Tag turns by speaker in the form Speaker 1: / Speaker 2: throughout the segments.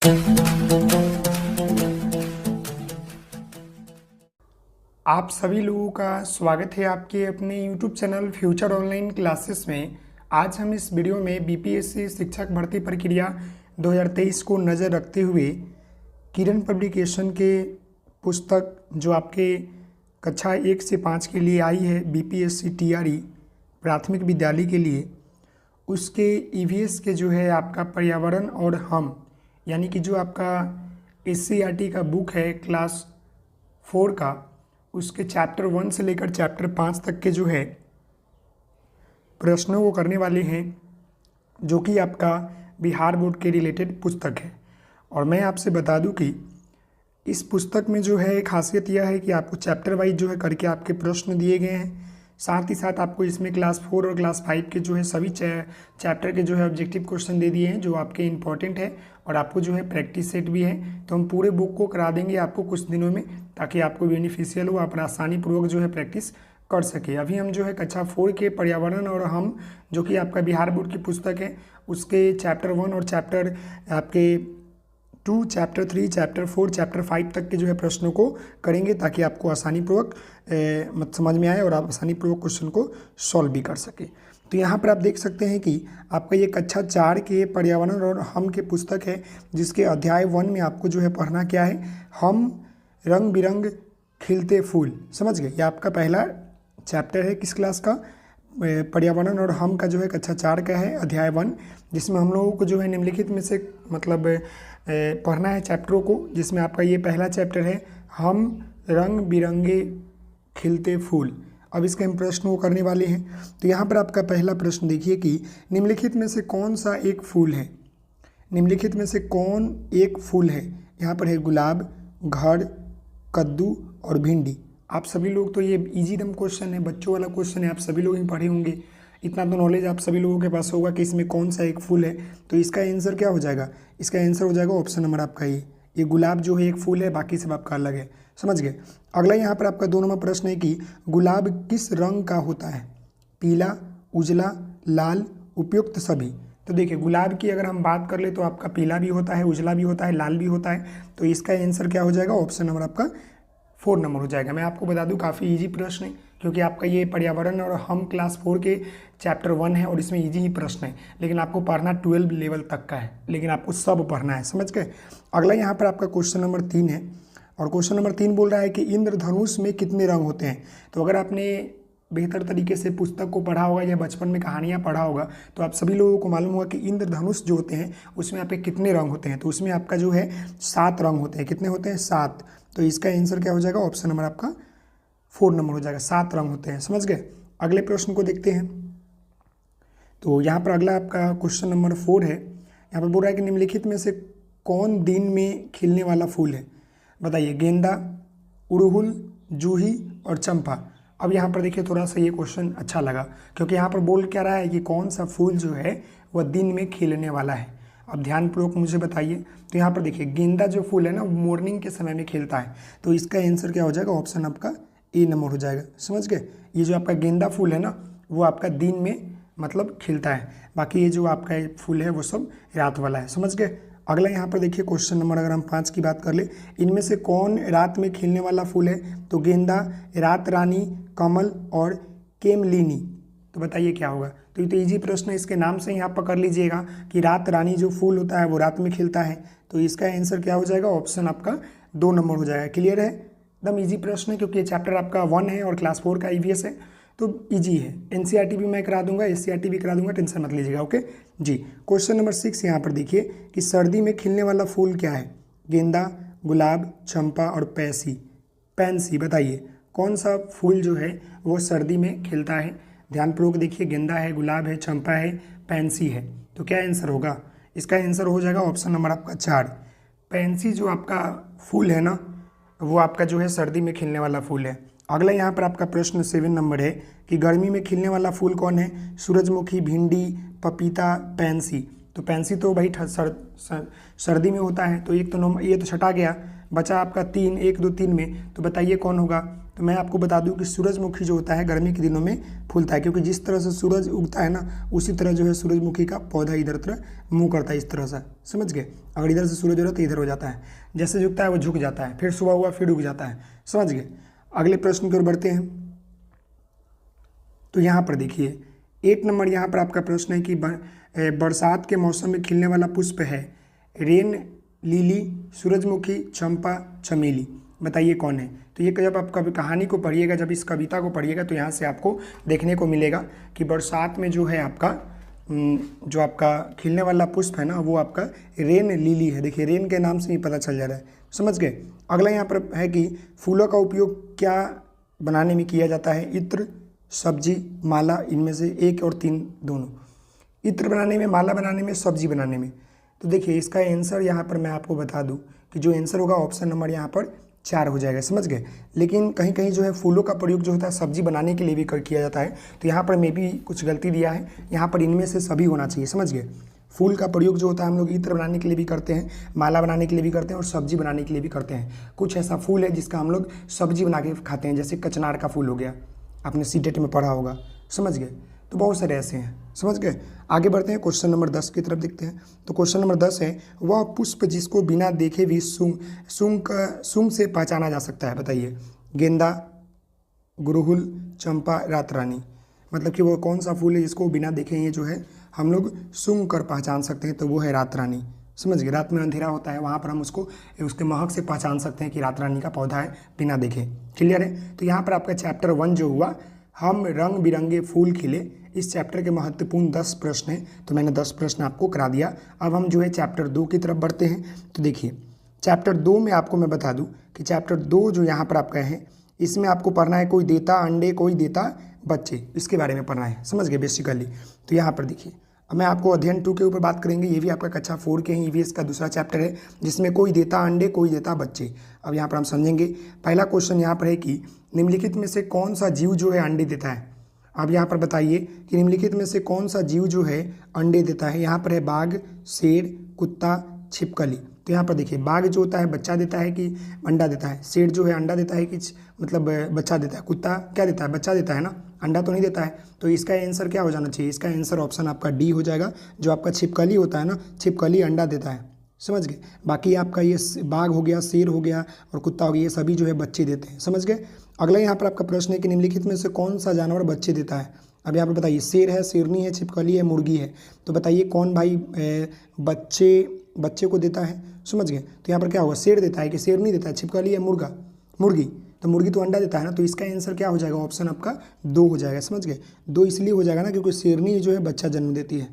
Speaker 1: आप सभी लोगों का स्वागत है आपके अपने YouTube channel future online classes में। आज हम इस वीडियो में बीपीएससी शिक्षक भर्ती प्रक्रिया 2023 को नज़र रखते हुए किरण पब्लिकेशन के पुस्तक जो आपके कक्षा 1 से 5 के लिए आई है, बीपीएससी टीआरई प्राथमिक विद्यालय के लिए, उसके ईवीएस के जो है आपका पर्यावरण और हम, यानी कि जो आपका एससीईआरटी का बुक है क्लास 4 का, उसके चैप्टर 1 से लेकर चैप्टर 5 तक के जो है प्रश्नों को करने वाले हैं, जो कि आपका बिहार बोर्ड के रिलेटेड पुस्तक है। और मैं आपसे बता दूं कि इस पुस्तक में जो है खासियत यह है कि आपको चैप्टर वाइज जो है करके आपके प्रश्न दिए गए हैं। साथ ही साथ आपको इसमें क्लास 4 और क्लास 5 के जो है सभी चैप्टर के जो है ऑब्जेक्टिव क्वेश्चन दे दिए हैं, जो आपके इंपॉर्टेंट है। और आपको जो है प्रैक्टिस सेट भी है, तो हम पूरे बुक को करा देंगे आपको कुछ दिनों में, ताकि आपको बेनिफिशियल हो, आप आसानी पूर्वक जो है प्रैक्टिस कर सके। अभी हम जो है कक्षा 4 के पर्यावरण और हम, जो कि आपका बिहार बोर्ड की पुस्तक है, उसके चैप्टर 1 और चैप्टर आपके 2, चैप्टर 3, चैप्टर 4, चैप्टर 5 तक के जो है प्रश्नों को करेंगे, ताकि आपको आसानी पूर्वक समझ में आए और आप आसानी पूर्वक क्वेश्चन को सॉल्व भी कर सके। तो यहाँ पर आप देख सकते हैं कि आपका ये कक्षा 4 के पर्यावरण और हम के पुस्तक है, जिसके अध्याय 1 में आपको जो है पढ़ना क्या है, हम रंग बिरंग खिलते फूल। समझ गए? ये आपका पहला चैप्टर है किस क्लास का, पर्यावरण और हम का, जो है कक्षा 4 का है, अध्याय 1, जिसमें हम लोगों को जो है निम्नलिखित में से मतलब पढ़ना है चैप्टरों को, जिसमें आपका ये पहला चैप्टर है, हम रंग बिरंगे खिलते फूल। अब इसके हम प्रश्न को करने वाले हैं। तो यहाँ पर आपका पहला प्रश्न देखिए कि निम्नलिखित में से कौन सा एक फूल है। निम्नलिखित में से कौन एक फूल है? यहाँ पर है गुलाब, घर, कद्दू और भिंडी। आप सभी लोग तो ये इजी दम क्वेश्चन है, बच्चों वाला क्वेश्चन है, आप सभी लोग ही पढ़े होंगे, इतना तो नॉलेज आप सभी लोगों के पास होगा कि इसमें कौन सा एक फूल है। तो इसका आंसर क्या हो जाएगा? इसका आंसर हो जाएगा ऑप्शन नंबर आपका ये गुलाब जो है एक फूल है, बाकी सब आपका अलग है। समझ गए? अगला यहाँ पर आपका 2 नंबर प्रश्न है कि गुलाब किस रंग का होता है? पीला, उजला, लाल, उपयुक्त सभी। तो देखिए, गुलाब की अगर हम बात कर ले तो आपका पीला भी होता है, उजला भी होता है, लाल भी होता है। तो इसका आंसर क्या हो जाएगा? ऑप्शन नंबर आपका 4 नंबर हो जाएगा। मैं आपको बता दूं काफ़ी इजी प्रश्न है, क्योंकि आपका ये पर्यावरण और हम क्लास 4 के चैप्टर 1 है और इसमें इजी ही प्रश्न है, लेकिन आपको पढ़ना 12 लेवल तक का है, लेकिन आपको सब पढ़ना है। समझ गए? अगला यहाँ पर आपका क्वेश्चन नंबर 3 है, और क्वेश्चन नंबर 3 बोल रहा है कि इंद्रधनुष में कितने रंग होते हैं। तो अगर आपने बेहतर तरीके से पुस्तक को पढ़ा होगा या बचपन में कहानियाँ पढ़ा होगा, तो आप सभी लोगों को मालूम होगा कि इंद्रधनुष जो होते हैं उसमें आपके कितने रंग होते हैं। तो उसमें आपका जो है 7 रंग होते हैं। कितने होते हैं? 7। तो इसका आंसर क्या हो जाएगा? ऑप्शन नंबर आपका 4 नंबर हो जाएगा। 7 रंग होते हैं। समझ गए? अगले प्रश्न को देखते हैं। तो यहाँ पर अगला आपका क्वेश्चन नंबर 4 है। यहाँ पर बोल रहा है कि निम्नलिखित में से कौन दिन में खिलने वाला फूल है? बताइए। गेंदा, उड़हुल, जूही और चंपा। अब यहाँ पर देखिए, थोड़ा सा ये क्वेश्चन अच्छा लगा, क्योंकि यहाँ पर बोल क्या रहा है कि कौन सा फूल जो है वह दिन में खिलने वाला है। अब ध्यानपूर्वक मुझे बताइए। तो यहाँ पर देखिए, गेंदा जो फूल है ना, वो मॉर्निंग के समय में खिलता है। तो इसका आंसर क्या हो जाएगा? ऑप्शन आपका ए नंबर हो जाएगा। समझ गए? ये जो आपका गेंदा फूल है ना, वो आपका दिन में मतलब खिलता है, बाकी ये जो आपका फूल है वो सब रात वाला है। समझ गए? अगला यहाँ पर देखिए क्वेश्चन नंबर अगर हम 5 की बात कर ले, इनमें से कौन रात में खिलने वाला फूल है? तो गेंदा, रात रानी, कमल और केमलिनी। तो बताइए क्या होगा? तो ये तो ईजी प्रश्न है, इसके नाम से ही आप पकड़ लीजिएगा कि रात रानी जो फूल होता है वो रात में खिलता है। तो इसका आंसर क्या हो जाएगा? ऑप्शन आपका 2 नंबर हो जाएगा। क्लियर है? एकदम ईजी प्रश्न है, क्योंकि ये चैप्टर आपका 1 है और क्लास 4 का ईवीएस है, तो ईजी है। एनसीईआरटी भी मैं करा दूंगा, एससीईआरटी भी करा दूंगा, टेंशन मत लीजिएगा। ओके जी। क्वेश्चन नंबर 6 यहाँ पर देखिए कि सर्दी में खिलने वाला फूल क्या है? गेंदा, गुलाब, चंपा और पैंसी। बताइए कौन सा फूल जो है वो सर्दी में खिलता है? ध्यानपूर्वक देखिए, गेंदा है, गुलाब है, चंपा है, पैंसी है। तो क्या आंसर होगा? इसका आंसर हो जाएगा ऑप्शन नंबर आपका 4। पैंसी जो आपका फूल है ना, वो आपका जो है सर्दी में खिलने वाला फूल है। अगला यहाँ पर आपका प्रश्न 7 नंबर है कि गर्मी में खिलने वाला फूल कौन है? सूरजमुखी, भिंडी, पपीता, पैंसी। तो पैंसी तो भाई सर्दी में होता है, तो एक तो ये तो छटा गया, बचा आपका 3, 1, 2, 3 में। तो बताइए कौन होगा? तो मैं आपको बता दूं कि सूरजमुखी जो होता है गर्मी के दिनों में फूलता है, क्योंकि जिस तरह से सूरज उगता है ना उसी तरह जो है सूरजमुखी का पौधा इधर तरह मुँह करता है, इस तरह से, समझ गए। अगर इधर से सूरज हो रहा है तो इधर हो जाता है, जैसे झुकता है वो झुक जाता है, फिर सुबह हुआ फिर उग जाता है, समझ गए। अगले प्रश्न की ओर बढ़ते हैं। तो यहाँ पर देखिए 8 नंबर यहाँ पर आपका प्रश्न है कि बरसात के मौसम में खिलने वाला पुष्प है रेन लिली, सूरजमुखी, चंपा, चमेली, बताइए कौन है। तो ये जब आप कभी कहानी को पढ़िएगा, जब इस कविता को पढ़िएगा तो यहाँ से आपको देखने को मिलेगा कि बरसात में जो है आपका जो आपका खिलने वाला पुष्प है ना वो आपका रेन लिली है। देखिए रेन के नाम से ही पता चल जा रहा है, समझ गए। अगला यहाँ पर है कि फूलों का उपयोग क्या बनाने में किया जाता है, इत्र, सब्जी, माला, इनमें से 1 और 3 दोनों। इत्र बनाने में, माला बनाने में, सब्जी बनाने में। तो देखिए इसका आंसर यहाँ पर मैं आपको बता दूं कि जो आंसर होगा ऑप्शन नंबर यहाँ पर 4 हो जाएगा, समझ गए। लेकिन कहीं कहीं जो है फूलों का प्रयोग जो होता है सब्जी बनाने के लिए भी किया जाता है, तो यहाँ पर मैं भी कुछ गलती दिया है, यहाँ पर इनमें से सभी होना चाहिए, समझ गए। फूल का प्रयोग जो होता है हम लोग इत्र बनाने के लिए भी करते हैं, माला बनाने के लिए भी करते हैं और सब्जी बनाने के लिए भी करते हैं। कुछ ऐसा फूल है जिसका हम लोग सब्जी बना के खाते हैं, जैसे कचनार का फूल हो गया, आपने सीटेट में पढ़ा होगा, समझ गए। तो बहुत सारे ऐसे हैं, समझ गए। आगे बढ़ते हैं, क्वेश्चन नंबर 10 की तरफ देखते हैं। तो क्वेश्चन नंबर 10 है, वह पुष्प जिसको बिना देखे भी सूंघ से पहचाना जा सकता है, बताइए। गेंदा, गुड़हल, चंपा, रात रानी। मतलब कि वो कौन सा फूल है जिसको बिना देखे ये जो है हम लोग सूंघ कर पहचान सकते हैं, तो वो है रात रानी, समझ गए। रात में अंधेरा होता है, वहाँ पर हम उसको उसके महक से पहचान सकते हैं कि रात रानी का पौधा है बिना देखे, क्लियर है। तो यहाँ पर आपका चैप्टर 1 जो हुआ, हम रंग बिरंगे फूल खिले, इस चैप्टर के महत्वपूर्ण 10 प्रश्न हैं, तो मैंने 10 प्रश्न आपको करा दिया। अब हम जो है चैप्टर 2 की तरफ बढ़ते हैं। तो देखिए चैप्टर 2 में आपको मैं बता दूं कि चैप्टर 2 जो यहाँ पर आपका है, इसमें आपको पढ़ना है कोई देता अंडे कोई देता बच्चे, इसके बारे में पढ़ना है, समझ गए बेसिकली। तो यहाँ पर देखिए अब मैं आपको अध्ययन 2 के ऊपर बात करेंगे, ये भी आपका कक्षा 4 के हैं, ईवीएस का दूसरा चैप्टर है जिसमें कोई देता अंडे कोई देता बच्चे। अब यहाँ पर हम समझेंगे। पहला क्वेश्चन यहाँ पर है कि निम्नलिखित में से कौन सा जीव जो है अंडे देता है। अब यहाँ पर बताइए कि निम्नलिखित में से कौन सा जीव जो है अंडे देता है। यहाँ पर है बाघ, शेर, कुत्ता, छिपकली। तो यहाँ पर देखिए बाघ जो होता है बच्चा देता है कि अंडा देता है, शेर जो है अंडा देता है कि मतलब बच्चा देता है, कुत्ता क्या देता है, बच्चा देता है ना, अंडा तो नहीं देता है। तो इसका आंसर क्या हो जाना चाहिए, इसका आंसर ऑप्शन आपका डी हो जाएगा। जो आपका छिपकली होता है ना, छिपकली अंडा देता है, समझ गए। बाकी आपका ये बाघ हो गया, शेर हो गया और कुत्ता हो गया, ये सभी जो है बच्चे देते हैं, समझ गए। अगला यहाँ पर आपका प्रश्न है कि निम्नलिखित में से कौन सा जानवर बच्चे देता है। अब यहाँ पर बताइए शेर है, शेरनी है, छिपकली है, मुर्गी है। तो बताइए कौन भाई बच्चे को देता है, समझ गए। तो यहाँ पर क्या होगा, शेर देता है कि शेरनी देता है, छिपकली है, मुर्गी। तो मुर्गी तो अंडा देता है ना, तो इसका आंसर क्या हो जाएगा, ऑप्शन आपका 2 हो जाएगा, समझ गए। 2 इसलिए हो जाएगा ना क्योंकि शेरनी जो है बच्चा जन्म देती है,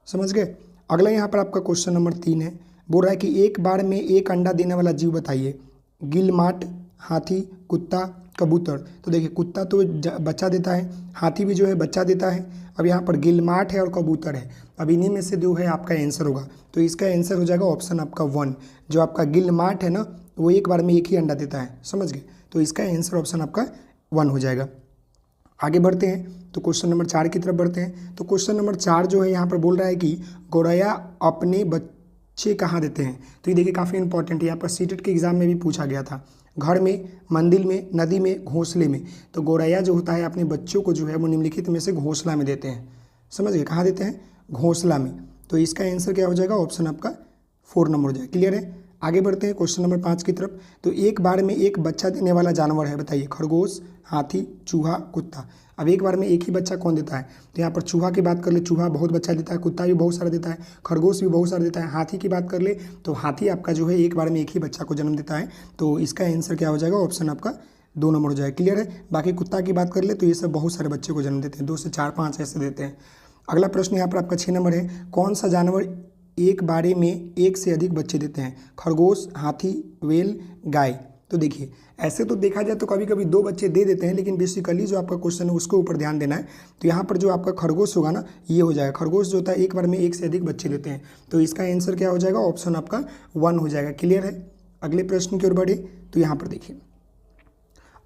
Speaker 1: समझ गए। अगला यहाँ पर आपका क्वेश्चन नंबर 3 है, बोल रहा है कि एक बार में एक अंडा देने वाला जीव बताइए। गिलमाट, हाथी, कुत्ता, कबूतर। तो देखिए कुत्ता तो बच्चा देता है, हाथी भी जो है बच्चा देता है। अब यहाँ पर गिलमाट है और कबूतर है, अब इन्हीं में से जो है आपका आंसर होगा। तो इसका आंसर हो जाएगा ऑप्शन आपका 1। जो आपका गिलमाट है ना वो एक बार में एक ही अंडा देता है, समझ गए। तो इसका आंसर ऑप्शन आपका 1 हो जाएगा। आगे बढ़ते हैं तो क्वेश्चन नंबर 4 की तरफ बढ़ते हैं। तो क्वेश्चन नंबर 4 जो है यहाँ पर बोल रहा है कि गौरैया अपने बच्चे कहाँ देते हैं। तो ये देखिए काफ़ी इंपॉर्टेंट है, यहाँ पर सीटेट के एग्जाम में भी पूछा गया था। घर में, मंदिर में, नदी में, घोंसले में। तो गौरैया जो होता है अपने बच्चों को जो है वो निम्नलिखित में से घोंसला में देते हैं, समझ गए। कहाँ देते हैं, घोंसला में। तो इसका आंसर क्या हो जाएगा, ऑप्शन आपका 4 नंबर हो जाएगा, क्लियर है। आगे बढ़ते हैं क्वेश्चन नंबर 5 की तरफ। तो एक बार में एक बच्चा देने वाला जानवर है, बताइए। खरगोश, हाथी, चूहा, कुत्ता। अब एक बार में एक ही बच्चा कौन देता है, तो यहाँ पर चूहा की बात कर ले, चूहा बहुत बच्चा देता है, कुत्ता भी बहुत सारा देता है, खरगोश भी बहुत सारा देता है। हाथी की बात कर ले तो हाथी आपका जो है एक बार में एक ही बच्चा को जन्म देता है। तो इसका आंसर क्या हो जाएगा, ऑप्शन आपका 2 नंबर हो जाएगा, क्लियर है। बाकी कुत्ता की बात कर ले तो ये सब बहुत सारे बच्चे को जन्म देते हैं, 2 से 4 5 ऐसे देते हैं। अगला प्रश्न यहाँ पर आपका 6 नंबर है, कौन सा जानवर एक बारे में एक से अधिक बच्चे देते हैं। खरगोश, हाथी, व्हेल, गाय। तो देखिए ऐसे तो देखा जाए तो कभी कभी 2 बच्चे दे देते हैं, लेकिन बेसिकली जो आपका क्वेश्चन है उसके ऊपर ध्यान देना है। तो यहाँ पर जो आपका खरगोश होगा ना ये हो जाएगा, खरगोश जो होता है एक बार में एक से अधिक बच्चे देते हैं। तो इसका आंसर क्या हो जाएगा, ऑप्शन आपका 1 हो जाएगा, क्लियर है। अगले प्रश्न की ओर बढ़े तो यहाँ पर देखिए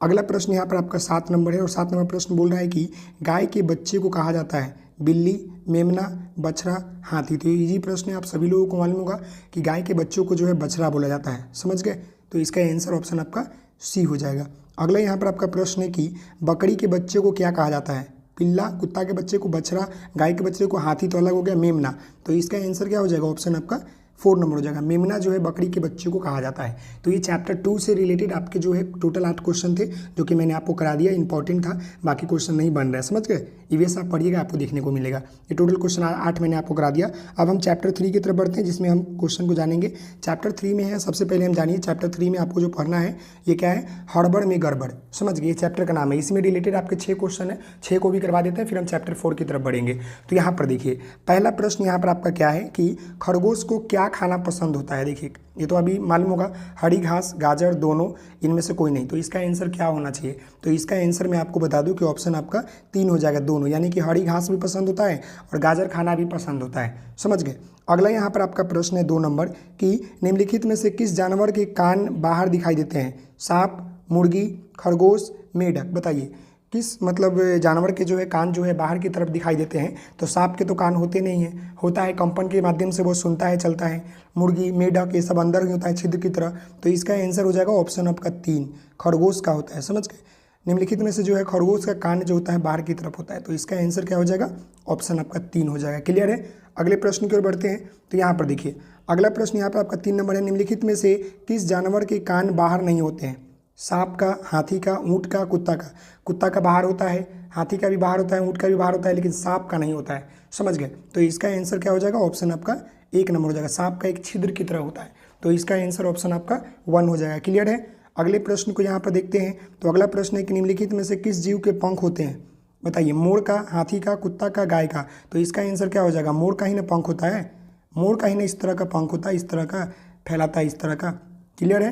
Speaker 1: अगला प्रश्न यहाँ पर आपका 7 नंबर है और 7 नंबर प्रश्न बोल रहा है कि गाय के बच्चे को कहा जाता है बिल्ली, मेमना, बछड़ा, हाथी। तो इजी प्रश्न है, आप सभी लोगों को मालूम होगा कि गाय के बच्चों को जो है बछड़ा बोला जाता है, समझ गए। तो इसका आंसर ऑप्शन आपका सी हो जाएगा। अगला यहाँ पर आपका प्रश्न है कि बकरी के बच्चे को क्या कहा जाता है? पिल्ला, कुत्ता के बच्चे को बछड़ा, गाय के बच्चे को हाथी, तो अलग हो गया मेमना। तो इसका आंसर क्या हो जाएगा? ऑप्शन आपका 4 नंबर हो जाएगा। मेमना जो है बकरी के बच्चे को कहा जाता है। तो ये चैप्टर 2 से रिलेटेड आपके जो है टोटल 8 क्वेश्चन थे, जो कि मैंने आपको करा दिया, इंपॉर्टेंट था, बाकी क्वेश्चन नहीं बन रहा है, समझ गए? ईवीएस आप पढ़िएगा, आपको देखने को मिलेगा। ये टोटल क्वेश्चन 8 मैंने आपको करा दिया। अब हम चैप्टर 3 की तरफ बढ़ते हैं, जिसमें हम क्वेश्चन को जानेंगे। चैप्टर 3 में है, सबसे पहले हम जानिए चैप्टर 3 में आपको जो पढ़ना है ये क्या है? हड़बड़ में गड़बड़। समझ गए? ये चैप्टर का नाम है। इसमें रिलेटेड आपके 6 क्वेश्चन है, 6 को भी करवा देते हैं, फिर हम चैप्टर 4 की तरफ बढ़ेंगे। तो यहाँ पर देखिए, पहला प्रश्न यहाँ पर आपका क्या है कि खरगोश को क्या खाना पसंद होता है? देखिए, ये तो अभी मालूम होगा, हरी घास, गाजर, दोनों, इनमें से कोई नहीं। तो इसका आंसर क्या होना चाहिए? तो इसका आंसर मैं आपको बता दूं कि ऑप्शन आपका 3 हो जाएगा, दोनों, यानी कि हरी घास भी पसंद होता है और गाजर खाना भी पसंद होता है। समझ गए? अगला यहाँ पर आपका प्रश्न है 2 नंबर कि निम्नलिखित में से किस जानवर के कान बाहर दिखाई देते हैं? सांप, मुर्गी, खरगोश, मेढक। बताइए किस मतलब जानवर के जो है कान जो है बाहर की तरफ दिखाई देते हैं? तो सांप के तो कान होते नहीं हैं, होता है कंपन के माध्यम से वो सुनता है, चलता है। मुर्गी, मेढक, ये सब अंदर ही होता है छिद्र की तरह। तो इसका आंसर हो जाएगा ऑप्शन आपका 3, खरगोश का होता है। समझ गए? निम्नलिखित में से जो है खरगोश का कान जो होता है बाहर की तरफ होता है। तो इसका आंसर क्या हो जाएगा? ऑप्शन आपका 3 हो जाएगा। क्लियर है? अगले प्रश्न की ओर बढ़ते हैं। तो यहाँ पर देखिए, अगला प्रश्न यहाँ पर आपका 3 नंबर है। निम्नलिखित में से किस जानवर के कान बाहर नहीं होते हैं? सांप का, हाथी का, ऊँट का, कुत्ता का। कुत्ता का बाहर होता है, हाथी का भी बाहर होता है, ऊँट का भी बाहर होता है, लेकिन सांप का नहीं होता है। समझ गए? तो इसका आंसर क्या हो जाएगा? ऑप्शन आपका 1 नंबर हो जाएगा। सांप का एक छिद्र की तरह होता है। तो इसका आंसर ऑप्शन आपका 1 हो जाएगा। क्लियर है? अगले प्रश्न को यहाँ पर देखते हैं। तो अगला प्रश्न है कि निम्नलिखित में से किस जीव के पंख होते हैं? बताइए, मोर का, हाथी का, कुत्ता का, गाय का। तो इसका आंसर क्या हो जाएगा? मोर का ही ना पंख होता है, मोर का ही ना इस तरह का पंख होता है, इस तरह का फैलाता है, इस तरह का। क्लियर है?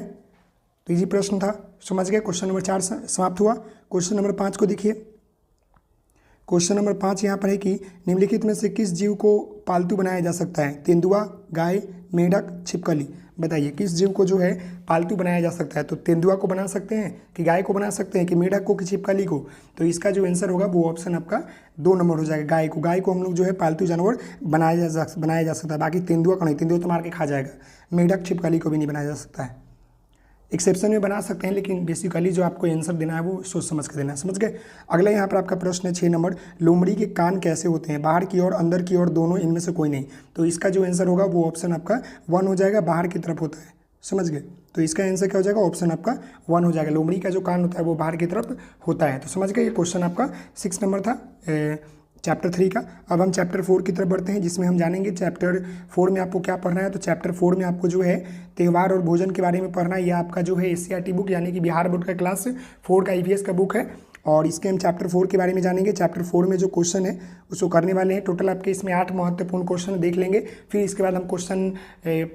Speaker 1: तो इजी प्रश्न था, समझ गए? क्वेश्चन नंबर 4 समाप्त हुआ। क्वेश्चन नंबर 5 को देखिए। क्वेश्चन नंबर 5 यहाँ पर है कि निम्नलिखित में से किस जीव को पालतू बनाया जा सकता है? तेंदुआ, गाय, मेढक, छिपकली। बताइए किस जीव को जो है पालतू बनाया जा सकता है? तो तेंदुआ को बना सकते हैं, कि गाय को बना सकते हैं, कि मेढक को, कि छिपकली को। तो इसका जो आंसर होगा वो ऑप्शन आपका 2 नंबर हो जाएगा, गाय को। गाय को हम लोग जो है पालतू जानवर बनाया जा सकता है, बाकी तेंदुआ को नहीं, तेंदुआ तो मार के खा जाएगा। मेढक, छिपकली को भी नहीं बनाया जा सकता है। एक्सेप्शन में बना सकते हैं, लेकिन बेसिकली जो आपको आंसर देना है वो सोच समझ के देना है। समझ गए? अगला यहाँ पर आपका प्रश्न है 6 नंबर। लोमड़ी के कान कैसे होते हैं? बाहर की ओर, अंदर की ओर, दोनों, इनमें से कोई नहीं। तो इसका जो आंसर होगा वो ऑप्शन आपका 1 हो जाएगा, बाहर की तरफ होता है। समझ गए? तो इसका आंसर क्या हो जाएगा? ऑप्शन आपका 1 हो जाएगा। लोमड़ी का जो कान होता है वो बाहर की तरफ होता है। तो समझ गए? ये क्वेश्चन आपका 6 नंबर था चैप्टर 3 का। अब हम चैप्टर 4 की तरफ बढ़ते हैं, जिसमें हम जानेंगे चैप्टर 4 में आपको क्या पढ़ना है। तो चैप्टर 4 में आपको जो है त्यौहार और भोजन के बारे में पढ़ना है। यह आपका जो है एससीईआरटी बुक, यानी कि बिहार बोर्ड का क्लास 4 का ईवीएस का बुक है, और इसके हम चैप्टर 4 के बारे में जानेंगे। चैप्टर 4 में जो क्वेश्चन है उसको करने वाले हैं। टोटल आपके इसमें 8 महत्वपूर्ण क्वेश्चन देख लेंगे, फिर इसके बाद हम क्वेश्चन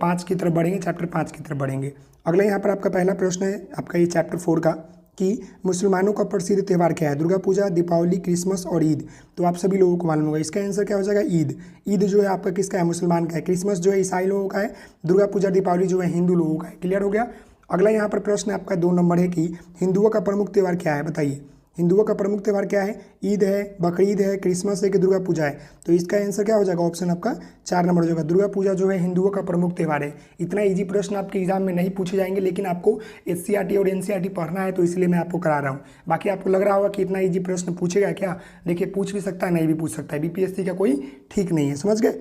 Speaker 1: 5 की तरफ बढ़ेंगे, चैप्टर 5 की तरफ बढ़ेंगे। अगला यहाँ पर आपका पहला प्रश्न है आपका ये चैप्टर 4 का कि मुसलमानों का प्रसिद्ध त्यौहार क्या है? दुर्गा पूजा, दीपावली, क्रिसमस और ईद। तो आप सभी लोगों को मालूम होगा, इसका आंसर क्या हो जाएगा? ईद। ईद जो है आपका किसका है? मुसलमान का है। क्रिसमस जो है ईसाई लोगों का है। दुर्गा पूजा, दीपावली जो है हिंदू लोगों का है। क्लियर हो गया? अगला यहाँ पर प्रश्न आपका 2 नंबर है कि हिंदुओं का प्रमुख त्यौहार क्या है? बताइए हिंदुओं का प्रमुख त्यौहार क्या है? ईद है, बकरीद है, क्रिसमस है, कि दुर्गा पूजा है? तो इसका आंसर क्या हो जाएगा? ऑप्शन आपका 4 नंबर हो जाएगा। दुर्गा पूजा जो है हिंदुओं का प्रमुख त्यौहार है। इतना इजी प्रश्न आपके एग्जाम में नहीं पूछे जाएंगे, लेकिन आपको एससीईआरटी और एनसीईआरटी पढ़ना है, तो इसलिए मैं आपको करा रहा हूँ। बाकी आपको लग रहा होगा कि इतना ईजी प्रश्न पूछेगा क्या? देखिए, पूछ भी सकता है, नहीं भी पूछ सकता है। बीपीएससी का कोई ठीक नहीं है। समझ गए?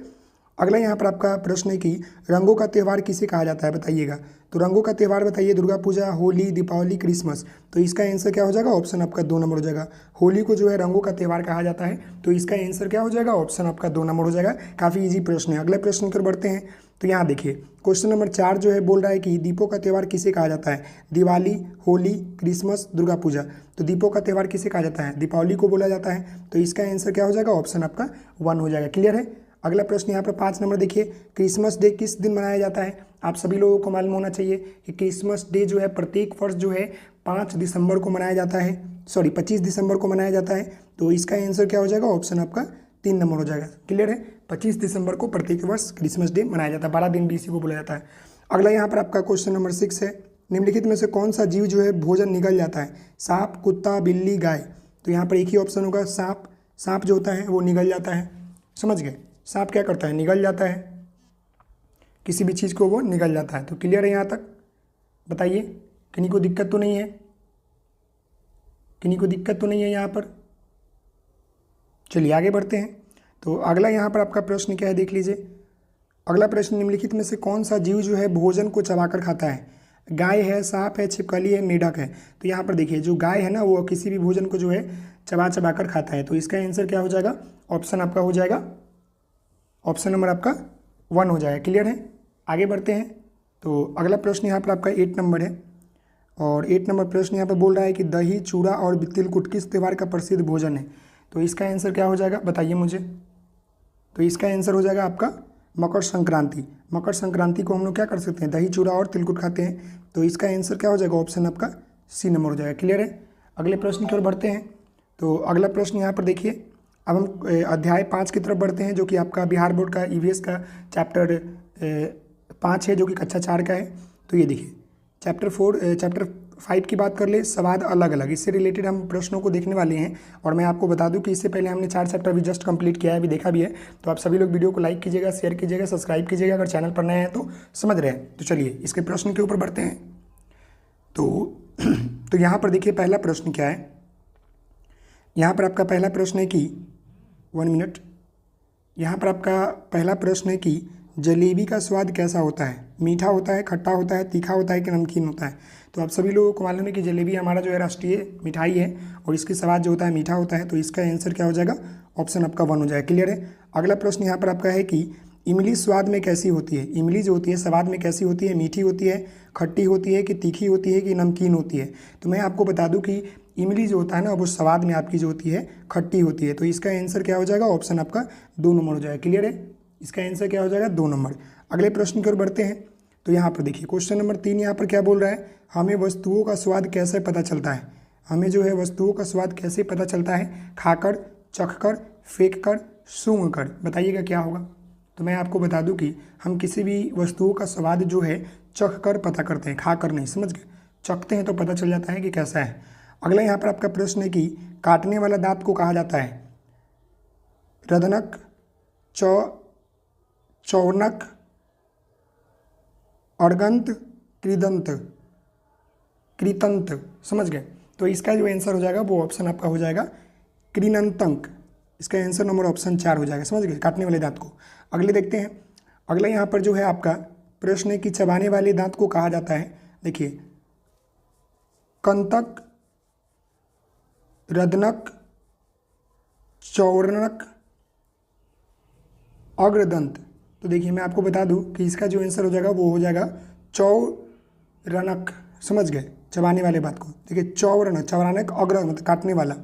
Speaker 1: अगला यहाँ पर आपका प्रश्न है कि रंगों का त्यौहार किसे कहा जाता है? बताइएगा। तो रंगों का त्यौहार बताइए, दुर्गा पूजा, होली, दीपावली, क्रिसमस। तो इसका आंसर क्या हो जाएगा? ऑप्शन आपका 2 नंबर हो जाएगा। होली को जो है रंगों का त्यौहार कहा जाता है। तो इसका आंसर क्या हो जाएगा? ऑप्शन आपका 2 नंबर हो जाएगा। काफ़ी इजी प्रश्न है। अगले प्रश्न की ओर बढ़ते हैं। तो यहाँ देखिए, क्वेश्चन नंबर 4 जो है बोल रहा है कि दीपों का त्यौहार किसे कहा जाता है? दिवाली, होली, क्रिसमस, दुर्गा पूजा। तो दीपों का त्यौहार किसे कहा जाता है? दीपावली को बोला जाता है। तो इसका आंसर क्या हो जाएगा? ऑप्शन आपका 1 हो जाएगा। क्लियर है? अगला प्रश्न यहाँ पर 5 नंबर देखिए, क्रिसमस डे किस दिन मनाया जाता है? आप सभी लोगों को मालूम होना चाहिए कि क्रिसमस डे जो है प्रत्येक वर्ष जो है 5 दिसंबर को मनाया जाता है, 25 दिसंबर को मनाया जाता है। तो इसका आंसर क्या हो जाएगा? ऑप्शन आपका 3 नंबर हो जाएगा। क्लियर है? 25 दिसंबर को प्रत्येक वर्ष क्रिसमस डे मनाया जाता है। 12 दिन भी इसी को बोला जाता है। अगला यहाँ पर आपका क्वेश्चन नंबर 6 है, निम्नलिखित में से कौन सा जीव जो है भोजन निगल जाता है? सांप, कुत्ता, बिल्ली, गाय। तो यहाँ पर एक ही ऑप्शन होगा, सांप। सांप जो होता है वो निगल जाता है। समझ गए? सांप क्या करता है? निगल जाता है, किसी भी चीज़ को वो निगल जाता है। तो क्लियर है यहाँ तक? बताइए, किन्हीं को दिक्कत तो नहीं है? किन्हीं को दिक्कत तो नहीं है यहाँ पर? चलिए आगे बढ़ते हैं। तो अगला यहाँ पर आपका प्रश्न क्या है, देख लीजिए। अगला प्रश्न, निम्नलिखित में से कौन सा जीव जो है भोजन को चबाकर खाता है? गाय है, सांप है, छिपकली है, मेढक है। तो यहाँ पर देखिए, जो गाय है ना वो किसी भी भोजन को जो है चबा चबा कर खाता है। तो इसका आंसर क्या हो जाएगा? ऑप्शन आपका हो जाएगा, ऑप्शन नंबर आपका 1 हो जाएगा। क्लियर है? आगे बढ़ते हैं। तो अगला प्रश्न यहाँ पर आपका 8 नंबर है, और 8 नंबर प्रश्न यहाँ पर बोल रहा है कि दही, चूड़ा और तिलकुट किस त्यौहार का प्रसिद्ध भोजन है? तो इसका आंसर क्या हो जाएगा, बताइए मुझे। तो इसका आंसर हो जाएगा आपका मकर संक्रांति। मकर संक्रांति को हम लोग क्या कर सकते हैं, दही, चूड़ा और तिलकुट खाते हैं। तो इसका आंसर क्या हो जाएगा, ऑप्शन आपका सी नंबर हो जाएगा। क्लियर है? अगले प्रश्न की ओर बढ़ते हैं। तो अगला प्रश्न यहाँ पर देखिए, अब हम अध्याय 5 की तरफ बढ़ते हैं, जो कि आपका बिहार बोर्ड का ईवीएस का चैप्टर 5 है, जो कि कक्षा 4 का है। तो ये देखिए, चैप्टर 5 की बात कर ले, स्वाद अलग अलग, इससे रिलेटेड हम प्रश्नों को देखने वाले हैं। और मैं आपको बता दूं कि इससे पहले हमने 4 चैप्टर भी जस्ट कंप्लीट किया है, अभी देखा भी है। तो आप सभी लोग वीडियो को लाइक कीजिएगा, शेयर कीजिएगा, सब्सक्राइब कीजिएगा अगर चैनल पर नए हैं तो, समझ रहे हैं। तो चलिए इसके प्रश्न के ऊपर बढ़ते हैं। तो यहाँ पर देखिए, पहला प्रश्न क्या है। यहाँ पर आपका पहला प्रश्न है कि 1 मिनट, यहाँ पर आपका पहला प्रश्न है कि जलेबी का स्वाद कैसा होता है? मीठा होता है, खट्टा होता है, तीखा होता है कि नमकीन होता है? तो आप सभी लोगों को मालूम है कि जलेबी हमारा जो है राष्ट्रीय मिठाई है, और इसकी स्वाद जो होता है मीठा होता है। तो इसका आंसर क्या हो जाएगा, ऑप्शन आपका 1 हो जाएगा। क्लियर है? अगला प्रश्न यहाँ पर आपका है कि इमली स्वाद में कैसी होती है? इमली जो होती है स्वाद में कैसी होती है? मीठी होती है, खट्टी होती है कि तीखी होती है कि नमकीन होती है? तो मैं आपको बता दूं कि इमली जो होता है ना वो स्वाद में आपकी जो होती है खट्टी होती है। तो इसका आंसर क्या हो जाएगा, ऑप्शन आपका 2 नंबर हो जाएगा। क्लियर है? इसका आंसर क्या हो जाएगा, 2 नंबर। अगले प्रश्न की ओर बढ़ते हैं। तो यहाँ पर देखिए, क्वेश्चन नंबर 3 यहाँ पर क्या बोल रहा है, हमें वस्तुओं का स्वाद कैसे पता चलता है? हमें जो है वस्तुओं का स्वाद कैसे पता चलता है? खाकर, चखकर, फेंककर, सूंघकर, बताइएगा क्या होगा? तो मैं आपको बता दूं कि हम किसी भी वस्तुओं का स्वाद जो है चख कर पता करते हैं, खाकर नहीं, समझ गए? चखते हैं तो पता चल जाता है कि कैसा है। अगला यहाँ पर आपका प्रश्न है कि काटने वाला दांत को कहा जाता है? रदनक, चौर्नक, अर्गंत, कृतंत, समझ गए? तो इसका जो आंसर हो जाएगा वो ऑप्शन आपका हो जाएगा कृनंतक। इसका आंसर नंबर ऑप्शन 4 हो जाएगा, समझ गए, काटने वाले दांत को। अगले देखते हैं। अगला यहाँ पर जो है आपका प्रश्न है कि चबाने वाले दांत को कहा जाता है? देखिए, कंतक, रदनक, चौर्नक, अग्रदंत। तो देखिए मैं आपको बता दूं कि इसका जो आंसर हो जाएगा वो हो जाएगा चौरनक, समझ गए, चबाने वाले बात को। देखिए चौरानक अग्र मतलब काटने वाला,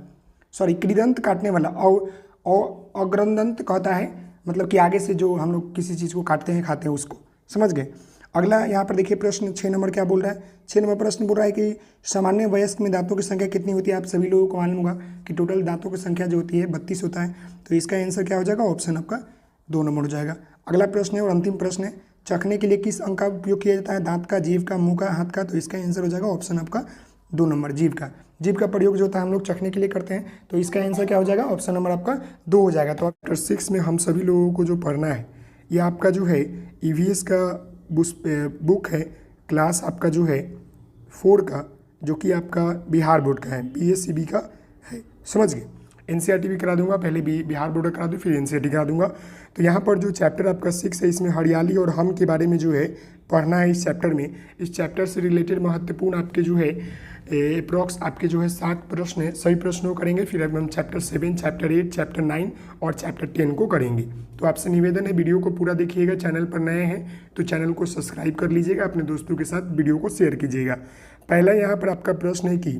Speaker 1: सॉरी कृदंत काटने वाला, और अग्रदंत कहता है मतलब कि आगे से जो हम लोग किसी चीज़ को काटते हैं खाते हैं उसको, समझ गए। अगला यहाँ पर देखिए प्रश्न 6 नंबर क्या बोल रहा है। 6 नंबर प्रश्न बोल रहा है कि सामान्य वयस्क में दांतों की संख्या कितनी होती है? आप सभी लोगों को मालूम होगा कि टोटल दांतों की संख्या जो होती है 32 होता है। तो इसका आंसर क्या हो जाएगा, ऑप्शन आपका 2 नंबर हो जाएगा। अगला प्रश्न है और अंतिम प्रश्न है, चखने के लिए किस अंग का उपयोग किया जाता है? दांत का, जीभ का, मुंह का, हाथ का? तो इसका आंसर हो जाएगा ऑप्शन आपका 2 नंबर, जीभ का। जीभ का प्रयोग जो होता है हम लोग चखने के लिए करते हैं। तो इसका आंसर क्या हो जाएगा, ऑप्शन नंबर आपका 2 हो जाएगा। तो चैप्टर 6 में हम सभी लोगों को जो पढ़ना है ये आपका जो है ईवीएस का बुक है, क्लास आपका जो है 4 का, जो कि आपका बिहार बोर्ड का है, BSCB का है, समझ गए। NCERT भी करा दूंगा, पहले बिहार बोर्ड करा दूँ फिर NCERT करा दूंगा। तो यहाँ पर जो चैप्टर आपका 6 है इसमें हरियाली और हम के बारे में जो है पढ़ना है इस चैप्टर में। इस चैप्टर से रिलेटेड महत्वपूर्ण आपके जो है अप्रॉक्स आपके जो है 7 प्रश्न है, सभी प्रश्नों को करेंगे। फिर अब हम चैप्टर 7, चैप्टर 8, चैप्टर 9 और चैप्टर 10 को करेंगे। तो आपसे निवेदन है वीडियो को पूरा देखिएगा, चैनल पर नए हैं तो चैनल को सब्सक्राइब कर लीजिएगा, अपने दोस्तों के साथ वीडियो को शेयर कीजिएगा। पहला यहाँ पर आपका प्रश्न है कि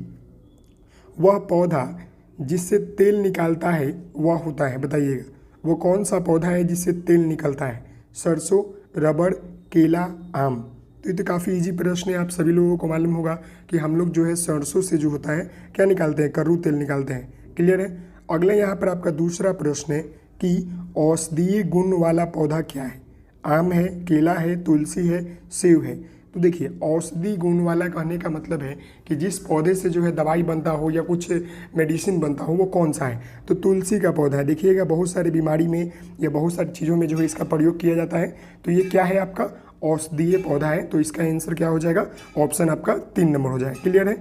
Speaker 1: वह पौधा जिससे तेल निकालता है वह होता है, बताइएगा वो कौन सा पौधा है जिससे तेल निकलता है? सरसों, रबड़, केला, आम? तो ये तो काफ़ी इजी प्रश्न है, आप सभी लोगों को मालूम होगा कि हम लोग जो है सरसों से जो होता है क्या निकालते हैं, करू तेल निकालते हैं। क्लियर है? अगला यहाँ पर आपका दूसरा प्रश्न है कि औषधीय गुण वाला पौधा क्या है? आम है, केला है, तुलसी है, सेब है? तो देखिए औषधि गुण वाला कहने का मतलब है कि जिस पौधे से जो है दवाई बनता हो या कुछ मेडिसिन बनता हो वो कौन सा है? तो तुलसी का पौधा है। देखिएगा बहुत सारी बीमारी में या बहुत सारी चीज़ों में जो है इसका प्रयोग किया जाता है। तो ये क्या है आपका औषधीय पौधा है। तो इसका आंसर क्या हो जाएगा, ऑप्शन आपका 3 नंबर हो जाएगा। क्लियर है?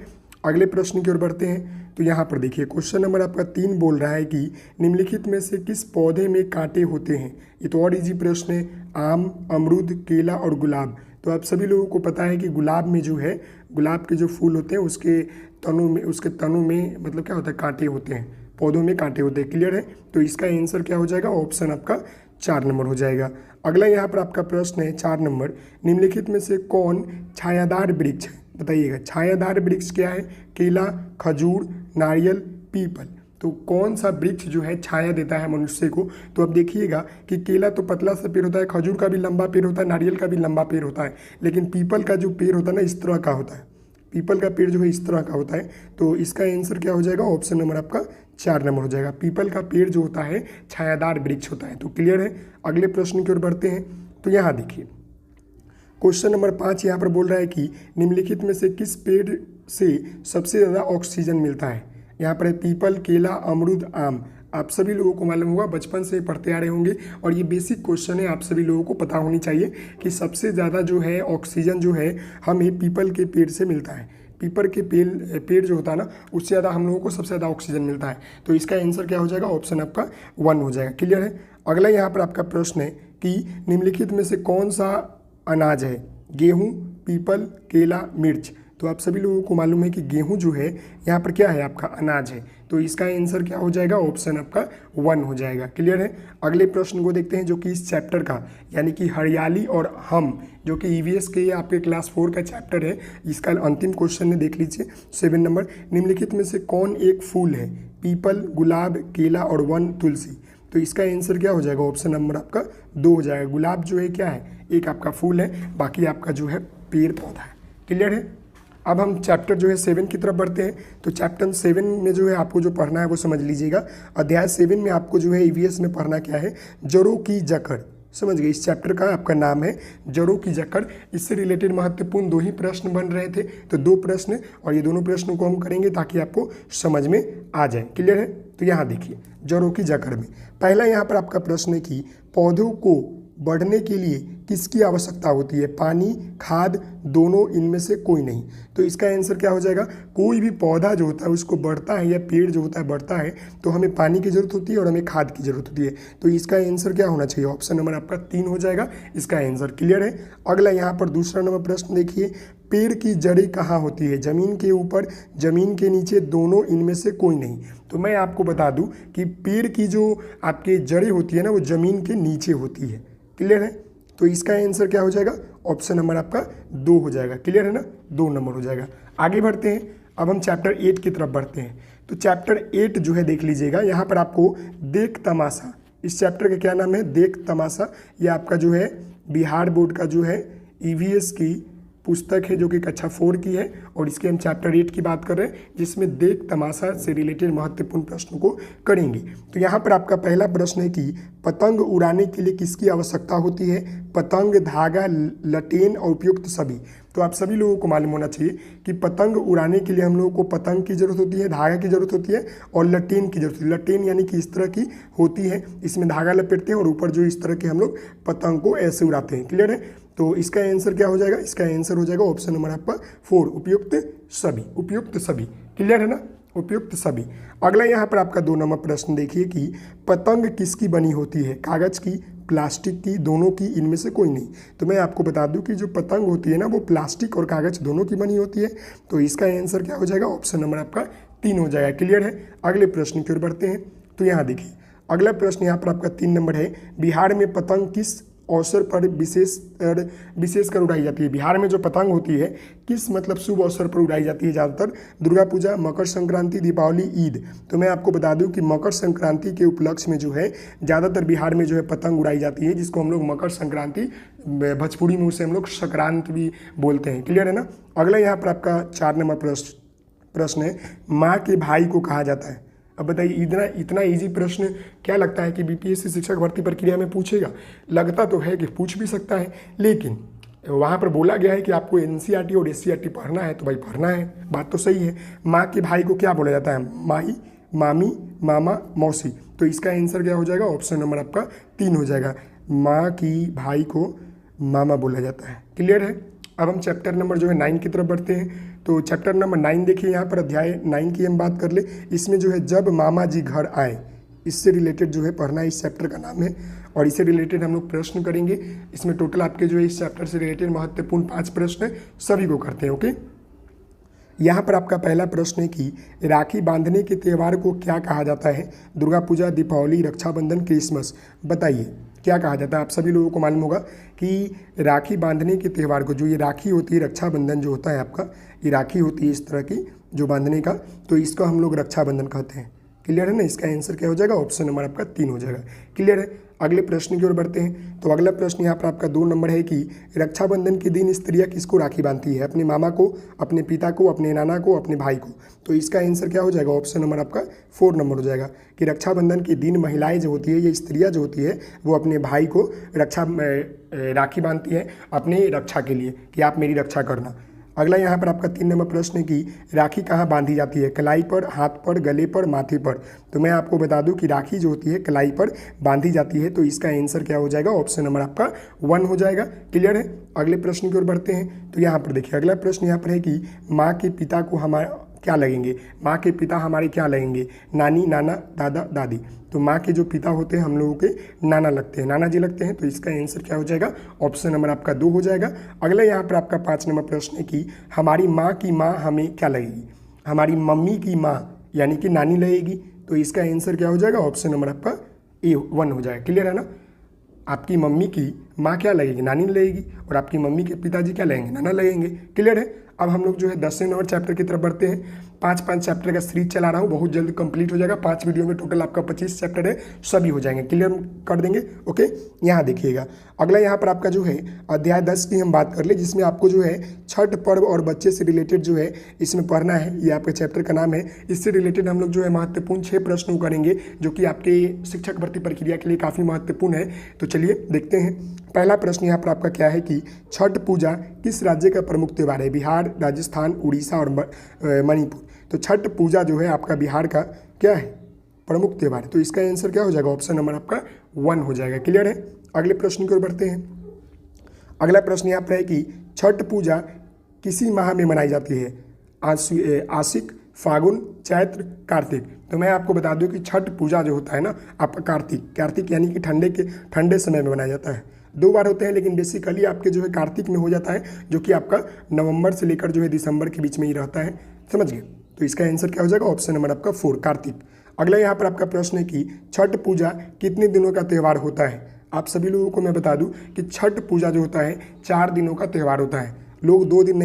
Speaker 1: अगले प्रश्न की ओर बढ़ते हैं। तो यहाँ पर देखिए क्वेश्चन नंबर आपका 3 बोल रहा है कि निम्नलिखित में से किस पौधे में कांटे होते हैं। ये तो और इजी प्रश्न है। आम, अमरूद, केला और गुलाब। तो आप सभी लोगों को पता है कि गुलाब में जो है, गुलाब के जो फूल होते हैं उसके तनों में मतलब क्या होता है, कांटे होते हैं, पौधों में कांटे होते हैं। क्लियर है। तो इसका आंसर क्या हो जाएगा, ऑप्शन आपका 4 नंबर हो जाएगा। अगला यहाँ पर आपका प्रश्न है 4 नंबर, निम्नलिखित में से कौन छायादार वृक्ष है, बताइएगा। छायादार वृक्ष क्या है, केला, खजूर, नारियल, पीपल। तो कौन सा वृक्ष जो है छाया देता है मनुष्य को। तो अब देखिएगा कि केला तो पतला सा पेड़ होता है, खजूर का भी लंबा पेड़ होता है, नारियल का भी लंबा पेड़ होता है, लेकिन पीपल का जो पेड़ होता है ना इस तरह का होता है, पीपल का पेड़ जो है इस तरह का होता है। तो इसका आंसर क्या हो जाएगा, ऑप्शन नंबर आपका 4 नंबर हो जाएगा। पीपल का पेड़ जो होता है छायादार वृक्ष होता है। तो क्लियर है। अगले प्रश्न की ओर बढ़ते हैं। तो यहाँ देखिए क्वेश्चन नंबर 5 यहाँ पर बोल रहा है कि निम्नलिखित में से किस पेड़ से सबसे ज़्यादा ऑक्सीजन मिलता है। यहाँ पर है पीपल, केला, अमरूद, आम। आप सभी लोगों को मालूम होगा, बचपन से पढ़ते आ रहे होंगे और ये बेसिक क्वेश्चन है, आप सभी लोगों को पता होनी चाहिए कि सबसे ज़्यादा जो है ऑक्सीजन जो है हमें पीपल के पेड़ से मिलता है। पीपल के पेड़ जो होता है ना उससे ज़्यादा हम लोगों को सबसे ज़्यादा ऑक्सीजन मिलता है। तो इसका आंसर क्या हो जाएगा, ऑप्शन आपका 1 हो जाएगा। क्लियर है। अगला यहाँ पर आपका प्रश्न है कि निम्नलिखित में से कौन सा अनाज है, गेहूँ, पीपल, केला, मिर्च। तो आप सभी लोगों को मालूम है कि गेहूं जो है यहाँ पर क्या है, आपका अनाज है। तो इसका आंसर क्या हो जाएगा, ऑप्शन आपका 1 हो जाएगा। क्लियर है। अगले प्रश्न को देखते हैं जो कि इस चैप्टर का यानी कि हरियाली और हम, जो कि ईवीएस के आपके क्लास 4 का चैप्टर है, इसका अंतिम क्वेश्चन है, देख लीजिए 7 नंबर। निम्नलिखित में से कौन एक फूल है, पीपल, गुलाब, केला और वन, तुलसी। तो इसका आंसर क्या हो जाएगा, ऑप्शन नंबर आपका 2 हो जाएगा। गुलाब जो है क्या है, एक आपका फूल है, बाकी आपका जो है पेड़ पौधा है। क्लियर है। अब हम चैप्टर जो है 7 की तरफ बढ़ते हैं। तो चैप्टर 7 में जो है आपको जो पढ़ना है वो समझ लीजिएगा। अध्याय 7 में आपको जो है ईवीएस में पढ़ना क्या है, जड़ों की जकड़। समझ गए। इस चैप्टर का आपका नाम है जड़ों की जकड़। इससे रिलेटेड महत्वपूर्ण 2 ही प्रश्न बन रहे थे, तो 2 प्रश्न, और ये दोनों प्रश्नों को हम करेंगे ताकि आपको समझ में आ जाए। क्लियर है। तो यहाँ देखिए जड़ों की जकड़ में पहला यहाँ पर आपका प्रश्न है कि पौधों को बढ़ने के लिए किसकी आवश्यकता होती है, पानी, खाद, दोनों, इनमें से कोई नहीं। तो इसका आंसर क्या हो जाएगा, कोई भी पौधा जो होता है उसको बढ़ता है या पेड़ जो होता है बढ़ता है तो हमें पानी की जरूरत होती है और हमें खाद की जरूरत होती है। तो इसका आंसर क्या होना चाहिए, ऑप्शन नंबर आपका 3 हो जाएगा इसका आंसर। क्लियर है। अगला यहाँ पर दूसरा नंबर प्रश्न देखिए, पेड़ की जड़ें कहाँ होती है, जमीन के ऊपर, जमीन के नीचे, दोनों, इनमें से कोई नहीं। तो मैं आपको बता दूं कि पेड़ की जो आपके जड़ें होती है ना वो जमीन के नीचे होती है। क्लियर है। तो इसका आंसर क्या हो जाएगा, ऑप्शन नंबर आपका 2 हो जाएगा। क्लियर है ना, 2 नंबर हो जाएगा। आगे बढ़ते हैं। अब हम चैप्टर 8 की तरफ बढ़ते हैं। तो चैप्टर 8 जो है देख लीजिएगा, यहाँ पर आपको देख तमाशा, इस चैप्टर का क्या नाम है, देख तमाशा। ये आपका जो है बिहार बोर्ड का जो है ईवीएस की पुस्तक है जो कि कक्षा 4 की है और इसके हम चैप्टर 8 की बात कर रहे हैं जिसमें देख तमाशा से रिलेटेड महत्वपूर्ण प्रश्नों को करेंगे। तो यहाँ पर आपका पहला प्रश्न है कि पतंग उड़ाने के लिए किसकी आवश्यकता होती है, पतंग, धागा, लटेन और उपयुक्त सभी। तो आप सभी लोगों को मालूम होना चाहिए कि पतंग उड़ाने के लिए हम लोगों को पतंग की जरूरत होती है, धागा की जरूरत होती है और लटेन की जरूरत होती है। लटेन यानी कि इस तरह की होती है, इसमें धागा लपेटते हैं और ऊपर जो इस तरह के हम लोग पतंग को ऐसे उड़ाते हैं। क्लियर है। तो इसका आंसर क्या हो जाएगा, इसका आंसर हो जाएगा ऑप्शन नंबर आपका 4, उपयुक्त सभी। उपयुक्त सभी। क्लियर है ना, उपयुक्त सभी। अगला यहाँ पर आपका 2 नंबर प्रश्न देखिए कि पतंग किसकी बनी होती है, कागज की, प्लास्टिक की, दोनों की, इनमें से कोई नहीं। तो मैं आपको बता दूं कि जो पतंग होती है ना वो प्लास्टिक और कागज दोनों की बनी होती है। तो इसका आंसर क्या हो जाएगा, ऑप्शन नंबर आपका 3 हो जाएगा। क्लियर है। अगले प्रश्न की ओर बढ़ते हैं। तो यहाँ देखिए अगला प्रश्न यहाँ पर आपका 3 नंबर है, बिहार में पतंग किस अवसर पर विशेषकर उड़ाई जाती है। बिहार में जो पतंग होती है किस मतलब शुभ अवसर पर उड़ाई जाती है, ज़्यादातर दुर्गा पूजा, मकर संक्रांति, दीपावली, ईद। तो मैं आपको बता दूं कि मकर संक्रांति के उपलक्ष्य में जो है ज़्यादातर बिहार में जो है पतंग उड़ाई जाती है, जिसको हम लोग मकर संक्रांति, भोजपुरी में उसे हम लोग संक्रांति भी बोलते हैं। क्लियर है ना। अगला यहाँ पर आपका 4 नंबर प्रश्न है, माँ के भाई को कहा जाता है। अब बताइए इतना इजी प्रश्न क्या लगता है कि बीपीएससी शिक्षक भर्ती प्रक्रिया में पूछेगा। लगता तो है कि पूछ भी सकता है, लेकिन वहाँ पर बोला गया है कि आपको एनसीईआरटी और एससीईआरटी पढ़ना है तो भाई पढ़ना है, बात तो सही है। माँ के भाई को क्या बोला जाता है, माई, मामी, मामा, मौसी। तो इसका आंसर क्या हो जाएगा, ऑप्शन नंबर आपका 3 हो जाएगा। माँ की भाई को मामा बोला जाता है। क्लियर है। अब हम चैप्टर नंबर जो है 9 की तरफ बढ़ते हैं। तो चैप्टर नंबर 9 देखिए, यहाँ पर अध्याय 9 की हम बात कर ले। इसमें जो है जब मामा जी घर आए, इससे रिलेटेड जो है पढ़ना इस चैप्टर का नाम है और इससे रिलेटेड हम लोग प्रश्न करेंगे। इसमें टोटल आपके जो है इस चैप्टर से रिलेटेड महत्वपूर्ण 5 प्रश्न है, सभी को करते हैं। ओके, यहाँ पर आपका पहला प्रश्न है कि राखी बांधने के त्यौहार को क्या कहा जाता है? दुर्गा पूजा, दीपावली, रक्षाबंधन, क्रिसमस, बताइए क्या कहा जाता है? आप सभी लोगों को मालूम होगा कि राखी बांधने के त्यौहार को, जो ये राखी होती है, रक्षाबंधन जो होता है आपका, ये राखी होती है इस तरह की जो बांधने का, तो इसको हम लोग रक्षाबंधन कहते हैं। क्लियर है ना? इसका आंसर क्या हो जाएगा? ऑप्शन नंबर आपका 3 हो जाएगा। क्लियर है? अगले प्रश्न की ओर बढ़ते हैं। तो अगला प्रश्न यहाँ पर आपका 2 नंबर है कि रक्षाबंधन के दिन स्त्रियाँ किसको राखी बांधती है? अपने मामा को, अपने पिता को, अपने नाना को, अपने भाई को। तो इसका आंसर क्या हो जाएगा? ऑप्शन नंबर आपका 4 नंबर हो जाएगा कि रक्षाबंधन के दिन महिलाएं जो होती है, ये स्त्रियाँ जो होती है, वो अपने भाई को राखी बांधती है अपने रक्षा के लिए कि आप मेरी रक्षा करना। अगला यहाँ पर आपका 3 नंबर प्रश्न है कि राखी कहाँ बांधी जाती है? कलाई पर, हाथ पर, गले पर, माथे पर। तो मैं आपको बता दूं कि राखी जो होती है कलाई पर बांधी जाती है। तो इसका आंसर क्या हो जाएगा? ऑप्शन नंबर आपका 1 हो जाएगा। क्लियर है? अगले प्रश्न की ओर बढ़ते हैं। तो यहाँ पर देखिए, अगला प्रश्न यहाँ पर है कि माँ के पिता को हमारा क्या लगेंगे? माँ के पिता हमारे क्या लगेंगे? नानी, नाना, दादा, दादी। तो माँ के जो पिता होते हैं हम लोगों के नाना लगते हैं, नाना जी लगते हैं। तो इसका आंसर क्या हो जाएगा? ऑप्शन नंबर आपका 2 हो जाएगा। अगला यहाँ पर आपका 5 नंबर प्रश्न है कि हमारी माँ की माँ हमें क्या लगेगी? हमारी मम्मी की माँ यानी कि नानी लगेगी। तो इसका आंसर क्या हो जाएगा? ऑप्शन नंबर आपका A1 हो जाएगा। क्लियर है ना? आपकी मम्मी की माँ क्या लगेगी? नानी लगेगी, और आपकी मम्मी के पिताजी क्या लगेंगे? नाना लगेंगे। क्लियर है? अब हम लोग जो है 10वें नंबर चैप्टर की तरफ बढ़ते हैं। 5 चैप्टर का सीरीज चला रहा हूँ, बहुत जल्द कंप्लीट हो जाएगा। 5 वीडियो में टोटल आपका 25 चैप्टर है, सभी हो जाएंगे, क्लियर कर देंगे। ओके, यहाँ देखिएगा, अगला यहाँ पर आपका जो है अध्याय 10 की हम बात कर ले, जिसमें आपको जो है छठ पर्व और बच्चे से रिलेटेड जो है इसमें पढ़ना है। ये आपके चैप्टर का नाम है। इससे रिलेटेड हम लोग जो है महत्वपूर्ण 6 प्रश्न करेंगे, जो कि आपके शिक्षक भर्ती प्रक्रिया के लिए काफ़ी महत्वपूर्ण है। तो चलिए देखते हैं। पहला प्रश्न यहाँ पर आपका क्या है कि छठ पूजा किस राज्य का प्रमुख त्यौहार है? बिहार, राजस्थान, उड़ीसा और मणिपुर। तो छठ पूजा जो है आपका बिहार का क्या है? प्रमुख त्यौहार है। तो इसका आंसर क्या हो जाएगा? ऑप्शन नंबर आपका 1 हो जाएगा। क्लियर है? अगले प्रश्न की ओर बढ़ते हैं। अगला प्रश्न यहाँ पर है कि छठ पूजा किसी माह में मनाई जाती है? आशिक, फागुन, चैत्र, कार्तिक। तो मैं आपको बता दूं कि छठ पूजा जो होता है ना आपका कार्तिक यानी कि ठंडे समय में मनाया जाता है। 2 बार होते हैं, लेकिन बेसिकली आपके जो है कार्तिक में हो जाता है, जो कि आपका नवंबर से लेकर जो है दिसंबर के बीच में ही रहता है। समझ गए? तो इसका आंसर क्या हो जाएगा? ऑप्शन नंबर आपका 4 कार्तिक। अगला यहाँ पर आपका प्रश्न है कि छठ पूजा कितने दिनों का त्यौहार होता है? आप सभी लोगों को मैं बता दूं कि छठ पूजा जो होता है 4 दिनों का त्यौहार होता है। लोग 2 दिन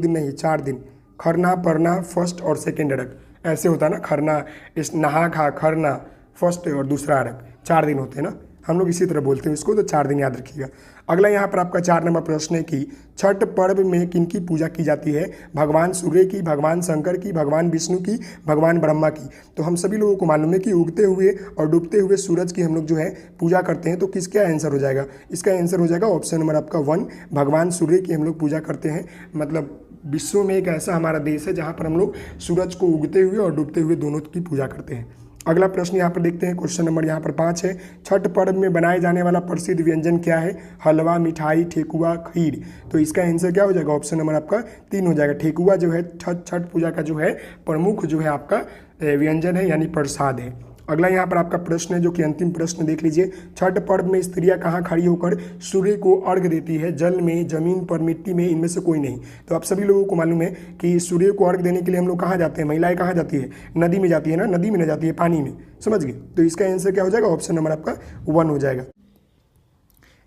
Speaker 1: नहीं 4 दिन, खरना, परना, फर्स्ट और सेकेंड अरग, ऐसे होता है ना। खरना, इस नहा खा, खरना, फर्स्ट और दूसरा अरग, 4 दिन होते हैं ना, हम लोग इसी तरह बोलते हैं इसको। तो 4 दिन याद रखिएगा। अगला यहाँ पर आपका 4 नंबर प्रश्न है कि छठ पर्व में किनकी पूजा की जाती है? भगवान सूर्य की, भगवान शंकर की, भगवान विष्णु की, भगवान ब्रह्मा की। तो हम सभी लोगों को मालूम है कि उगते हुए और डूबते हुए सूरज की हम लोग जो है पूजा करते हैं। तो किसका आंसर हो जाएगा? इसका आंसर हो जाएगा ऑप्शन नंबर आपका 1, भगवान सूर्य की हम लोग पूजा करते हैं। मतलब विश्व में एक ऐसा हमारा देश है जहाँ पर हम लोग सूरज को उगते हुए और डूबते हुए दोनों की पूजा करते हैं। अगला प्रश्न यहाँ पर देखते हैं। क्वेश्चन नंबर यहाँ पर 5 है। छठ पर्व में बनाए जाने वाला प्रसिद्ध व्यंजन क्या है? हलवा, मिठाई, ठेकुआ, खीर। तो इसका आंसर क्या हो जाएगा? ऑप्शन नंबर आपका 3 हो जाएगा। ठेकुआ जो है छठ पूजा का जो है प्रमुख जो है आपका व्यंजन है, यानी प्रसाद है। अगला यहाँ पर आपका प्रश्न है, जो कि अंतिम प्रश्न देख लीजिए। छठ पर्व में स्त्रियां कहाँ खड़ी होकर सूर्य को अर्घ्य देती है? जल में, जमीन पर, मिट्टी में, इनमें से कोई नहीं। तो आप सभी लोगों को मालूम है कि सूर्य को अर्घ्य देने के लिए हम लोग कहाँ जाते हैं? महिलाएं कहाँ जाती है? नदी में जाती है ना, नदी में न जाती है, पानी में। समझ गए? तो इसका आंसर क्या हो जाएगा? ऑप्शन नंबर आपका 1 हो जाएगा।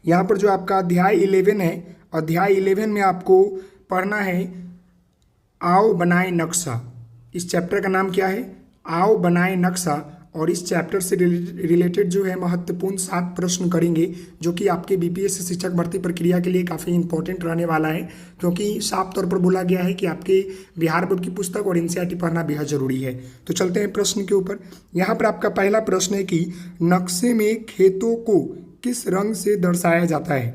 Speaker 1: यहाँ पर जो आपका अध्याय 11 है, अध्याय 11 में आपको पढ़ना है आओ बनाए नक्शा। इस चैप्टर का नाम क्या है? आओ बनाए नक्शा। और इस चैप्टर से रिलेटेड जो है महत्वपूर्ण 7 प्रश्न करेंगे, जो कि आपके बीपीएससी शिक्षक भर्ती प्रक्रिया के लिए काफ़ी इंपॉर्टेंट रहने वाला है, क्योंकि साफ तौर पर बोला गया है कि आपके बिहार बोर्ड की पुस्तक और एनसीईआरटी पढ़ना बेहद जरूरी है। तो चलते हैं प्रश्न के ऊपर। यहाँ पर आपका पहला प्रश्न है कि नक्शे में खेतों को किस रंग से दर्शाया जाता है?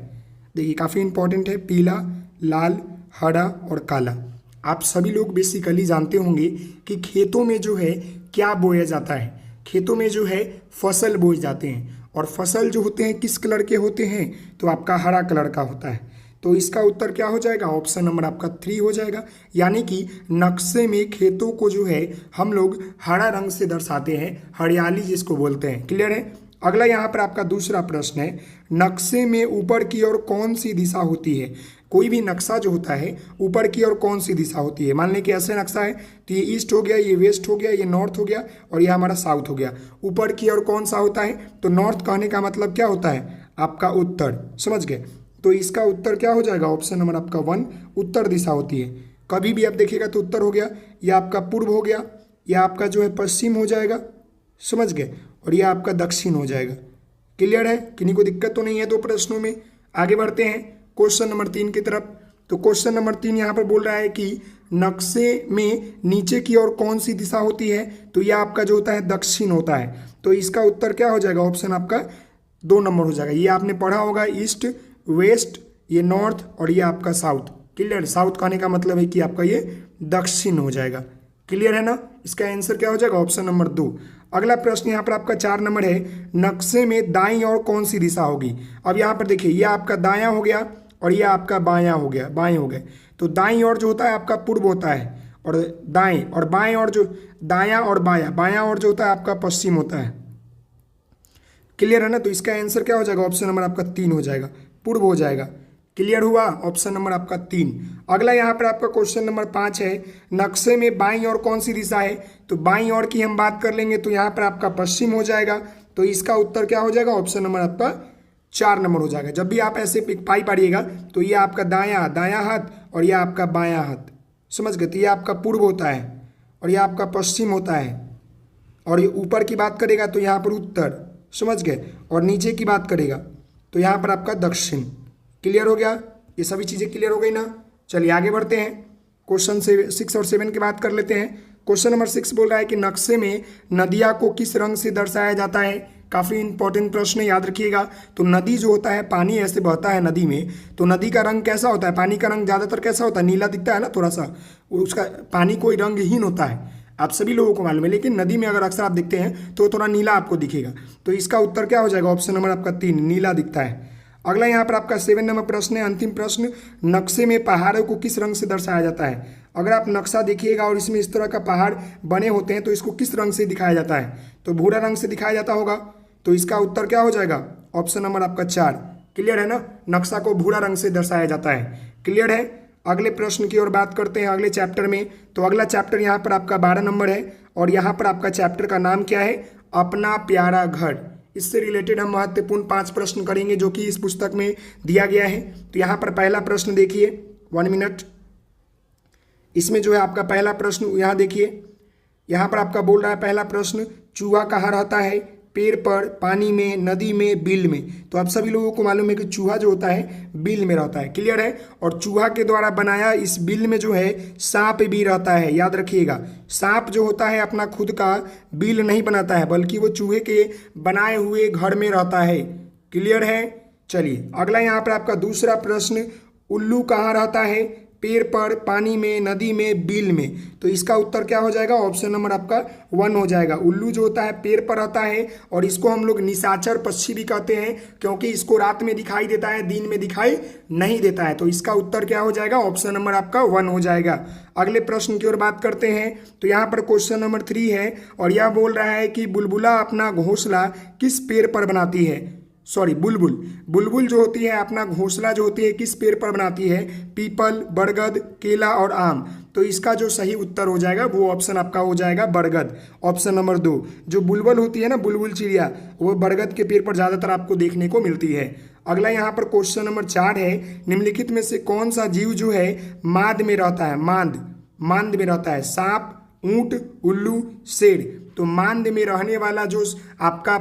Speaker 1: देखिए काफ़ी इंपॉर्टेंट है। पीला, लाल, हरा और काला। आप सभी लोग बेसिकली जानते होंगे कि खेतों में जो है क्या बोया जाता है? खेतों में जो है फसल बोए जाते हैं, और फसल जो होते हैं किस कलर के होते हैं? तो आपका हरा कलर का होता है। तो इसका उत्तर क्या हो जाएगा, ऑप्शन नंबर आपका 3 हो जाएगा। यानी कि नक्शे में खेतों को जो है हम लोग हरा रंग से दर्शाते हैं, हरियाली जिसको बोलते हैं। क्लियर है। अगला यहाँ पर आपका दूसरा प्रश्न है, नक्शे में ऊपर की ओर कौन सी दिशा होती है। कोई भी नक्शा जो होता है ऊपर की ओर कौन सी दिशा होती है। मान लें कि ऐसे नक्शा है तो ये ईस्ट हो गया, ये वेस्ट हो गया, ये नॉर्थ हो गया और ये हमारा साउथ हो गया। ऊपर की ओर कौन सा होता है, तो नॉर्थ कहने का मतलब क्या होता है, आपका उत्तर। समझ गए। तो इसका उत्तर क्या हो जाएगा, ऑप्शन नंबर आपका 1 उत्तर दिशा होती है। कभी भी आप देखिएगा तो उत्तर हो गया, या आपका पूर्व हो गया, या आपका जो है पश्चिम हो जाएगा। समझ गए। और यह आपका दक्षिण हो जाएगा। क्लियर है, किन्हीं को दिक्कत तो नहीं है दो प्रश्नों में। आगे बढ़ते हैं क्वेश्चन नंबर 3 की तरफ। तो क्वेश्चन नंबर 3 यहाँ पर बोल रहा है कि नक्शे में नीचे की ओर कौन सी दिशा होती है, तो यह आपका जो होता है दक्षिण होता है। तो इसका उत्तर क्या हो जाएगा, ऑप्शन आपका 2 नंबर हो जाएगा। ये आपने पढ़ा होगा, ईस्ट वेस्ट, ये नॉर्थ और ये आपका साउथ। क्लियर। साउथ कहने का मतलब है कि आपका ये दक्षिण हो जाएगा। क्लियर है ना। इसका आंसर क्या हो जाएगा, ऑप्शन नंबर 2। अगला प्रश्न यहाँ पर आपका 4 नंबर है, नक्शे में दाईं ओर कौन सी दिशा होगी। अब यहाँ पर देखिए, ये आपका दायां हो गया और ये आपका बायां हो गया, बाएं हो गए। तो दाईं ओर जो होता है आपका पूर्व होता है, और दाएं और बाएं ओर जो दायां और बायां ओर जो होता है आपका पश्चिम होता है। क्लियर है ना। तो इसका आंसर क्या हो जाएगा, ऑप्शन नंबर आपका 3 हो जाएगा, पूर्व हो जाएगा। क्लियर हुआ, ऑप्शन नंबर आपका 3। अगला यहाँ पर आपका क्वेश्चन नंबर 5 है, नक्शे में बाईं ओर कौन सी दिशा है। तो बाईं ओर की हम बात कर लेंगे तो यहाँ पर आपका पश्चिम हो जाएगा। तो इसका उत्तर क्या हो जाएगा, ऑप्शन नंबर आपका 4 नंबर हो जाएगा। जब भी आप ऐसे पाई पढ़िएगा तो ये आपका दायां हाथ और यह आपका बायां हाथ। समझ गए। तो ये आपका पूर्व होता है और यह आपका पश्चिम होता है। और ये ऊपर की बात करेगा तो यहाँ पर उत्तर। समझ गए। और नीचे की बात करेगा तो यहाँ पर आपका दक्षिण। क्लियर हो गया, ये सभी चीज़ें क्लियर हो गई ना। चलिए आगे बढ़ते हैं, क्वेश्चन 6 और 7 की बात कर लेते हैं। क्वेश्चन नंबर 6 बोल रहा है कि नक्शे में नदिया को किस रंग से दर्शाया जाता है। काफ़ी इंपॉर्टेंट प्रश्न, याद रखिएगा। तो नदी जो होता है, पानी ऐसे बहता है नदी में, तो नदी का रंग कैसा होता है, पानी का रंग ज़्यादातर कैसा होता है, नीला दिखता है ना थोड़ा सा। उसका पानी कोई रंगहीन होता है, आप सभी लोगों को मालूम है। लेकिन नदी में अगर अक्सर आप देखते हैं तो थोड़ा नीला आपको दिखेगा। तो इसका उत्तर क्या हो जाएगा, ऑप्शन नंबर आपका 3, नीला दिखता है। अगला यहाँ पर आपका 7 नंबर प्रश्न है, अंतिम प्रश्न, नक्शे में पहाड़ों को किस रंग से दर्शाया जाता है। अगर आप नक्शा देखिएगा और इसमें इस तरह का पहाड़ बने होते हैं तो इसको किस रंग से दिखाया जाता है, तो भूरा रंग से दिखाया जाता होगा। तो इसका उत्तर क्या हो जाएगा, ऑप्शन नंबर आपका 4। क्लियर है ना, नक्शा को भूरा रंग से दर्शाया जाता है। क्लियर है। अगले प्रश्न की ओर बात करते हैं, अगले चैप्टर में। तो अगला चैप्टर यहाँ पर आपका 12 नंबर है और यहाँ पर आपका चैप्टर का नाम क्या है, अपना प्यारा घर। इससे रिलेटेड हम महत्वपूर्ण 5 प्रश्न करेंगे जो कि इस पुस्तक में दिया गया है। तो यहाँ पर पहला प्रश्न देखिए, 1 मिनट। इसमें जो है आपका पहला प्रश्न यहाँ देखिए, यहाँ पर आपका बोल रहा है पहला प्रश्न, चूहा कहाँ रहता है, पेड़ पर, पानी में, नदी में, बिल में। तो आप सभी लोगों को मालूम है कि चूहा जो होता है बिल में रहता है। क्लियर है। और चूहा के द्वारा बनाया इस बिल में जो है सांप भी रहता है, याद रखिएगा। सांप जो होता है अपना खुद का बिल नहीं बनाता है, बल्कि वो चूहे के बनाए हुए घर में रहता है। क्लियर है। चलिए अगला यहाँ पर आपका दूसरा प्रश्न, उल्लू कहाँ रहता है, पेड़ पर, पानी में, नदी में, बिल में। तो इसका उत्तर क्या हो जाएगा, ऑप्शन नंबर आपका 1 हो जाएगा। उल्लू जो होता है पेड़ पर रहता है और इसको हम लोग निशाचर पक्षी भी कहते हैं, क्योंकि इसको रात में दिखाई देता है, दिन में दिखाई नहीं देता है। तो इसका उत्तर क्या हो जाएगा, ऑप्शन नंबर आपका 1 हो जाएगा। अगले प्रश्न की ओर बात करते हैं। तो यहाँ पर क्वेश्चन नंबर 3 है और यह बोल रहा है कि बुलबुला अपना घोंसला किस पेड़ पर बनाती है। बुलबुल जो होती है अपना घोंसला जो होती है किस पेड़ पर बनाती है, पीपल, बरगद, केला और आम। तो इसका जो सही उत्तर हो जाएगा वो ऑप्शन आपका हो जाएगा बरगद, ऑप्शन नंबर 2। जो बुलबुल होती है ना, बुलबुल चिड़िया, वो बरगद के पेड़ पर ज़्यादातर आपको देखने को मिलती है। अगला यहाँ पर क्वेश्चन नंबर 4 है, निम्नलिखित में से कौन सा जीव जो है माद में रहता है, मांद में रहता है, सांप, ऊंट, उल्लू, शेर। तो मांद में रहने वाला जो आपका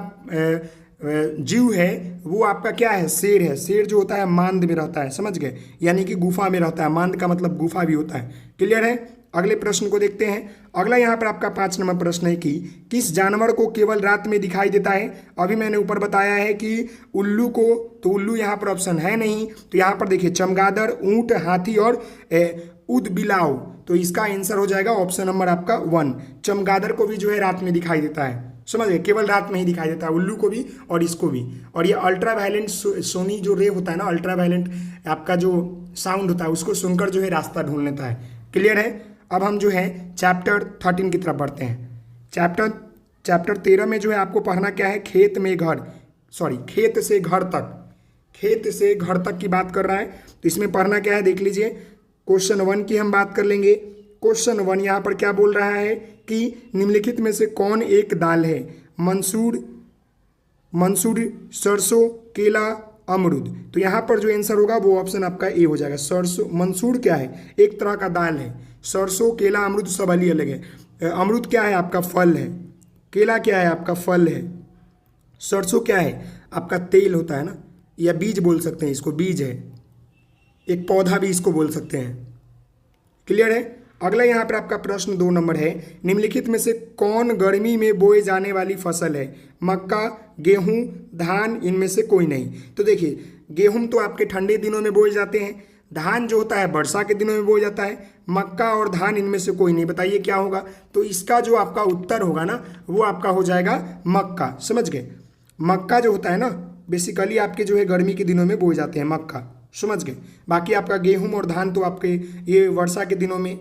Speaker 1: जीव है वो आपका क्या है, शेर है। शेर जो होता है मांद में रहता है, समझ गए, यानी कि गुफा में रहता है। मांद का मतलब गुफा भी होता है। क्लियर है। अगले प्रश्न को देखते हैं। अगला यहाँ पर आपका 5 नंबर प्रश्न है कि किस जानवर को केवल रात में दिखाई देता है। अभी मैंने ऊपर बताया है कि उल्लू को, तो उल्लू यहाँ पर ऑप्शन है नहीं। तो यहाँ पर देखिए चमगादड़, ऊंट, हाथी और ऊदबिलाव। तो इसका आंसर हो जाएगा ऑप्शन नंबर आपका 1। चमगादड़ को भी जो है रात में दिखाई देता है। समझ गए, केवल रात में ही दिखाई देता है उल्लू को भी और इसको भी। और ये अल्ट्रा वायलेंट सोनी जो रे होता है ना, अल्ट्रा वायलेंट आपका जो साउंड होता है उसको सुनकर जो है रास्ता ढूंढ लेता है। क्लियर है। अब हम जो है चैप्टर 13 की तरफ बढ़ते हैं। चैप्टर 13 में जो है आपको पढ़ना क्या है, खेत से घर तक, खेत से घर तक की बात कर रहा है। तो इसमें पढ़ना क्या है देख लीजिए। क्वेश्चन 1 की हम बात कर लेंगे। क्वेश्चन 1 यहाँ पर क्या बोल रहा है कि निम्नलिखित में से कौन एक दाल है, मंसूर, सरसों, केला, अमरूद। तो यहाँ पर जो आंसर होगा वो ऑप्शन आपका ए हो जाएगा। सरसों, मंसूर क्या है, एक तरह का दाल है। सरसों, केला, अमरूद सब अलग अलग है। अमरूद क्या है, आपका फल है। केला क्या है, आपका फल है। सरसों क्या है, आपका तेल होता है ना, या बीज बोल सकते हैं इसको, बीज है, एक पौधा भी इसको बोल सकते हैं। क्लियर है। अगला यहाँ पर आपका प्रश्न 2 नंबर है, निम्नलिखित में से कौन गर्मी में बोए जाने वाली फसल है, मक्का, गेहूं, धान, इनमें से कोई नहीं। तो देखिए, गेहूं तो आपके ठंडे दिनों में बोए जाते हैं, धान जो होता है वर्षा के दिनों में बोया जाता है, मक्का और धान इनमें से कोई नहीं। बताइए क्या होगा। तो इसका जो आपका उत्तर होगा ना वो आपका हो जाएगा मक्का। समझ गए। मक्का जो होता है ना बेसिकली आपके जो है गर्मी के दिनों में बोए जाते हैं, मक्का। समझ गए। बाकी आपका गेहूं और धान तो आपके ये वर्षा के दिनों में,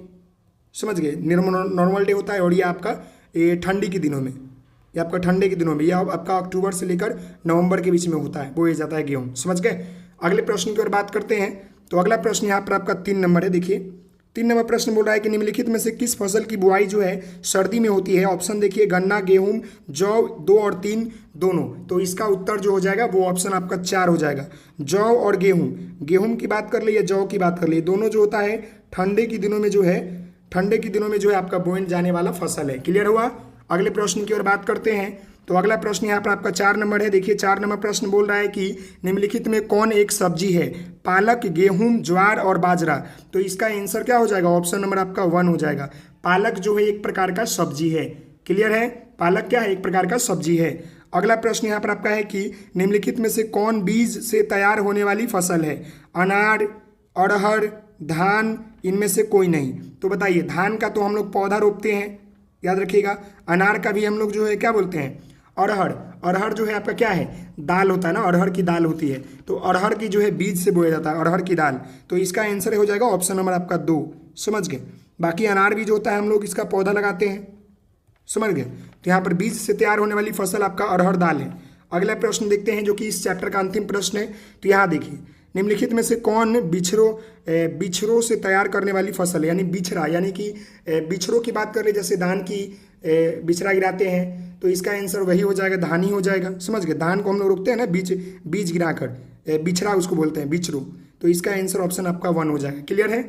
Speaker 1: समझ गए, नॉर्मल डे होता है। और ये आपका ये ठंडी के दिनों में, ये आपका ठंडे के दिनों में, यह आपका अक्टूबर से लेकर नवंबर के बीच में होता है, बोया जाता है गेहूं। समझ गए। अगले प्रश्न की ओर बात करते हैं। तो अगला प्रश्न यहाँ पर आपका 3 नंबर है। देखिए 3 नंबर प्रश्न बोल रहा है कि निम्नलिखित में से किस फसल की बुआई जो है सर्दी में होती है। ऑप्शन देखिए, गन्ना, गेहूं, जौ, 2 और 3 दोनों। तो इसका उत्तर जो हो जाएगा वो ऑप्शन आपका 4 हो जाएगा। जौ और गेहूं, गेहूं की बात कर ले या जौ की बात कर ले, दोनों जो होता है ठंडे के दिनों में जो है आपका बोए जाने वाला फसल है। क्लियर हुआ। अगले प्रश्न की ओर बात करते हैं। तो अगला प्रश्न यहाँ पर आपका 4 नंबर है। देखिए 4 नंबर प्रश्न बोल रहा है कि निम्नलिखित में कौन एक सब्जी है, पालक, गेहूं, ज्वार और बाजरा। तो इसका आंसर क्या हो जाएगा, ऑप्शन नंबर आपका 1 हो जाएगा। पालक जो है एक प्रकार का सब्जी है। क्लियर है। पालक क्या है, एक प्रकार का सब्जी है। अगला प्रश्न यहाँ पर आपका है कि निम्नलिखित में से कौन बीज से तैयार होने वाली फसल है, अनार, अरहर, धान, इनमें से कोई नहीं। तो बताइए, धान का तो हम लोग पौधा रोपते हैं, याद रखिएगा। अनार का भी हम लोग जो है क्या बोलते हैं, अरहर जो है आपका क्या है, दाल होता है ना, अरहर की दाल होती है। तो अरहर की जो है बीज से बोया जाता है, अरहर की दाल। तो इसका आंसर हो जाएगा ऑप्शन नंबर आपका 2। समझ गए। बाकी अनार भी जो होता है हम लोग इसका पौधा लगाते हैं। समझ गए। तो यहाँ पर बीज से तैयार होने वाली फसल आपका अरहर दाल है। अगला प्रश्न देखते हैं जो कि इस चैप्टर का अंतिम प्रश्न है। तो यहाँ देखिए, निम्नलिखित में से कौन बिछड़ों से तैयार करने वाली फसल है, यानी बिछड़ा, यानी कि बिछड़ों की बात कर ले, जैसे धान की बिछड़ा गिराते हैं, तो इसका आंसर वही हो जाएगा, धान ही हो जाएगा। समझ गए। धान को हम लोग रोकते हैं ना बीज गिराकर, बिछड़ा उसको बोलते हैं, बिछड़ो। तो इसका आंसर ऑप्शन आपका 1 हो जाएगा। क्लियर है।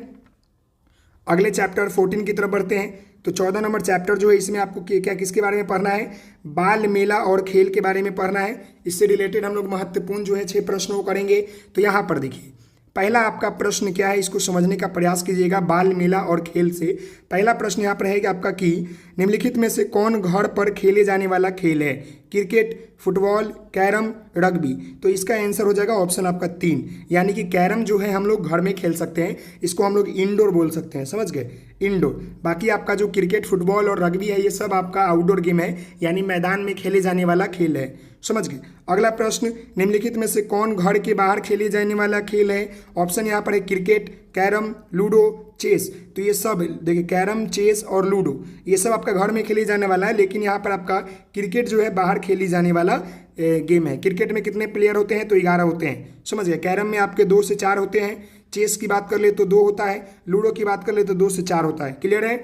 Speaker 1: अगले चैप्टर 14 की तरफ बढ़ते हैं। तो 14 नंबर चैप्टर जो है इसमें आपको क्या किसके बारे में पढ़ना है, बाल मेला और खेल के बारे में पढ़ना है। इससे रिलेटेड हम लोग महत्वपूर्ण जो है 6 प्रश्नों को करेंगे। तो यहाँ पर देखिए, पहला आपका प्रश्न क्या है, इसको समझने का प्रयास कीजिएगा। बाल मेला और खेल से पहला प्रश्न यहाँ पर रहेगा आपका कि निम्नलिखित में से कौन घर पर खेले जाने वाला खेल है, क्रिकेट, फुटबॉल, कैरम, रग्बी। तो इसका आंसर हो जाएगा ऑप्शन आपका 3, यानी कि कैरम जो है हम लोग घर में खेल सकते हैं, इसको हम लोग इंडोर बोल सकते हैं। समझ गए, इंडोर। बाकी आपका जो क्रिकेट, फुटबॉल और रग्बी है ये सब आपका आउटडोर गेम है, यानी मैदान में खेले जाने वाला खेल है। समझ गए। अगला प्रश्न, निम्नलिखित में से कौन घर के बाहर खेले जाने वाला खेल है। ऑप्शन यहाँ पर है क्रिकेट, कैरम, लूडो, चेस। तो ये सब देखिए, कैरम, चेस और लूडो ये सब आपका घर में खेले जाने वाला है, लेकिन यहाँ पर आपका क्रिकेट जो है बाहर खेली जाने वाला गेम है। क्रिकेट में कितने प्लेयर होते हैं, तो 11 होते हैं। समझ गए। कैरम में आपके 2 से 4 होते हैं, चेस की बात कर ले तो 2 होता है, लूडो की बात कर ले तो 2 से 4 होता है। क्लियर है।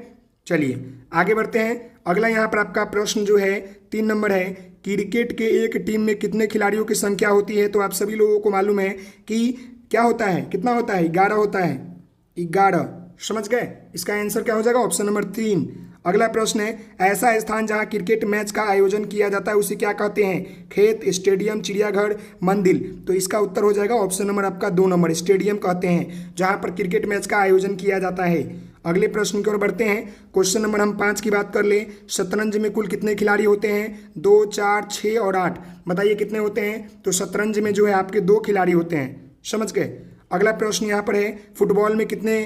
Speaker 1: चलिए आगे बढ़ते हैं। अगला यहाँ पर आपका प्रश्न जो है 3 नंबर है, क्रिकेट के एक टीम में कितने खिलाड़ियों की संख्या होती है। तो आप सभी लोगों को मालूम है कि क्या होता है, कितना होता है, 11 होता है, 11। समझ गए। इसका आंसर क्या हो जाएगा, ऑप्शन नंबर 3। अगला प्रश्न है, ऐसा स्थान जहां क्रिकेट मैच का आयोजन किया जाता है उसे क्या कहते हैं, खेत, स्टेडियम, चिड़ियाघर, मंदिर। तो इसका उत्तर हो जाएगा ऑप्शन नंबर आपका 2 नंबर, स्टेडियम कहते हैं जहां पर क्रिकेट मैच का आयोजन किया जाता है। अगले प्रश्न की ओर बढ़ते हैं। क्वेश्चन नंबर हम 5 की बात कर ले, शतरंज में कुल कितने खिलाड़ी होते हैं, 2, 4, 6 और 8। बताइए कितने होते हैं। तो शतरंज में जो है आपके 2 खिलाड़ी होते हैं। समझ गए। अगला प्रश्न यहाँ पर है, फुटबॉल में कितने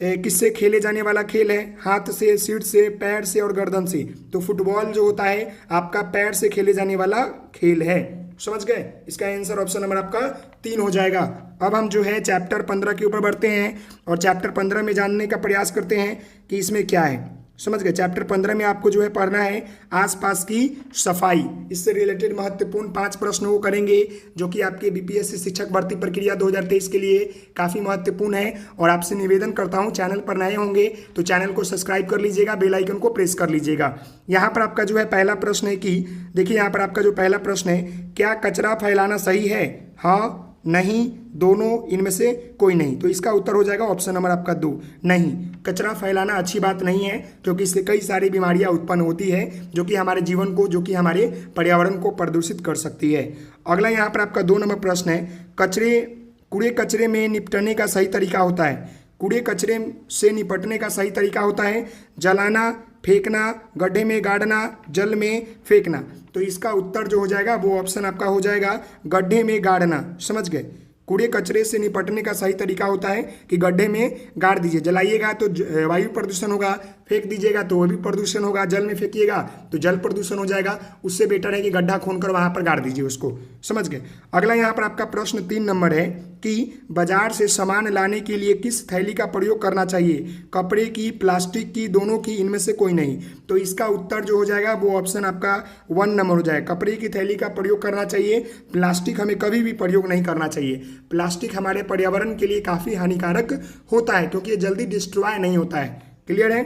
Speaker 1: किससे खेले जाने वाला खेल है? हाथ से, सिर से, पैर से और गर्दन से। तो फुटबॉल जो होता है आपका पैर से खेले जाने वाला खेल है। समझ गए? इसका आंसर ऑप्शन नंबर आपका 3 हो जाएगा। अब हम जो है चैप्टर 15 के ऊपर बढ़ते हैं और चैप्टर 15 में जानने का प्रयास करते हैं कि इसमें क्या है। समझ गए? चैप्टर 15 में आपको जो है पढ़ना है आसपास की सफाई। इससे रिलेटेड महत्वपूर्ण 5 प्रश्नों को करेंगे जो कि आपके बीपीएससी शिक्षक भर्ती प्रक्रिया 2023 के लिए काफ़ी महत्वपूर्ण है। और आपसे निवेदन करता हूं, चैनल पर नए होंगे तो चैनल को सब्सक्राइब कर लीजिएगा, बेल आइकन को प्रेस कर लीजिएगा। यहाँ पर आपका जो है पहला प्रश्न है कि देखिए यहाँ पर आपका जो पहला प्रश्न है, क्या कचरा फैलाना सही है? हाँ, नहीं, दोनों, इनमें से कोई नहीं। तो इसका उत्तर हो जाएगा ऑप्शन नंबर आपका 2, नहीं। कचरा फैलाना अच्छी बात नहीं है क्योंकि इससे कई सारी बीमारियां उत्पन्न होती है जो कि हमारे जीवन को, जो कि हमारे पर्यावरण को प्रदूषित कर सकती है। अगला यहाँ पर आपका 2 नंबर प्रश्न है, कूड़े कचरे में निपटने का सही तरीका होता है। कूड़े कचरे से निपटने का सही तरीका होता है जलाना, फेंकना, गड्ढे में गाड़ना, जल में फेंकना। तो इसका उत्तर जो हो जाएगा वो ऑप्शन आपका हो जाएगा गड्ढे में गाड़ना। समझ गए? कूड़े कचरे से निपटने का सही तरीका होता है कि गड्ढे में गाड़ दीजिए। जलाइएगा तो वायु प्रदूषण होगा, फेंक दीजिएगा तो वो भी प्रदूषण होगा, जल में फेंकिएगा तो जल प्रदूषण हो जाएगा। उससे बेटर है कि गड्ढा खोदकर वहां पर गाड़ दीजिए उसको। समझ गए? अगला यहाँ पर आपका प्रश्न 3 नंबर है कि बाजार से सामान लाने के लिए किस थैली का प्रयोग करना चाहिए? कपड़े की, प्लास्टिक की, दोनों की, इनमें से कोई नहीं। तो इसका उत्तर जो हो जाएगा वो ऑप्शन आपका 1 नंबर हो जाएगा। कपड़े की थैली का प्रयोग करना चाहिए, प्लास्टिक हमें कभी भी प्रयोग नहीं करना चाहिए। प्लास्टिक हमारे पर्यावरण के लिए काफ़ी हानिकारक होता है क्योंकि ये जल्दी डिस्ट्रॉय नहीं होता है। क्लियर है?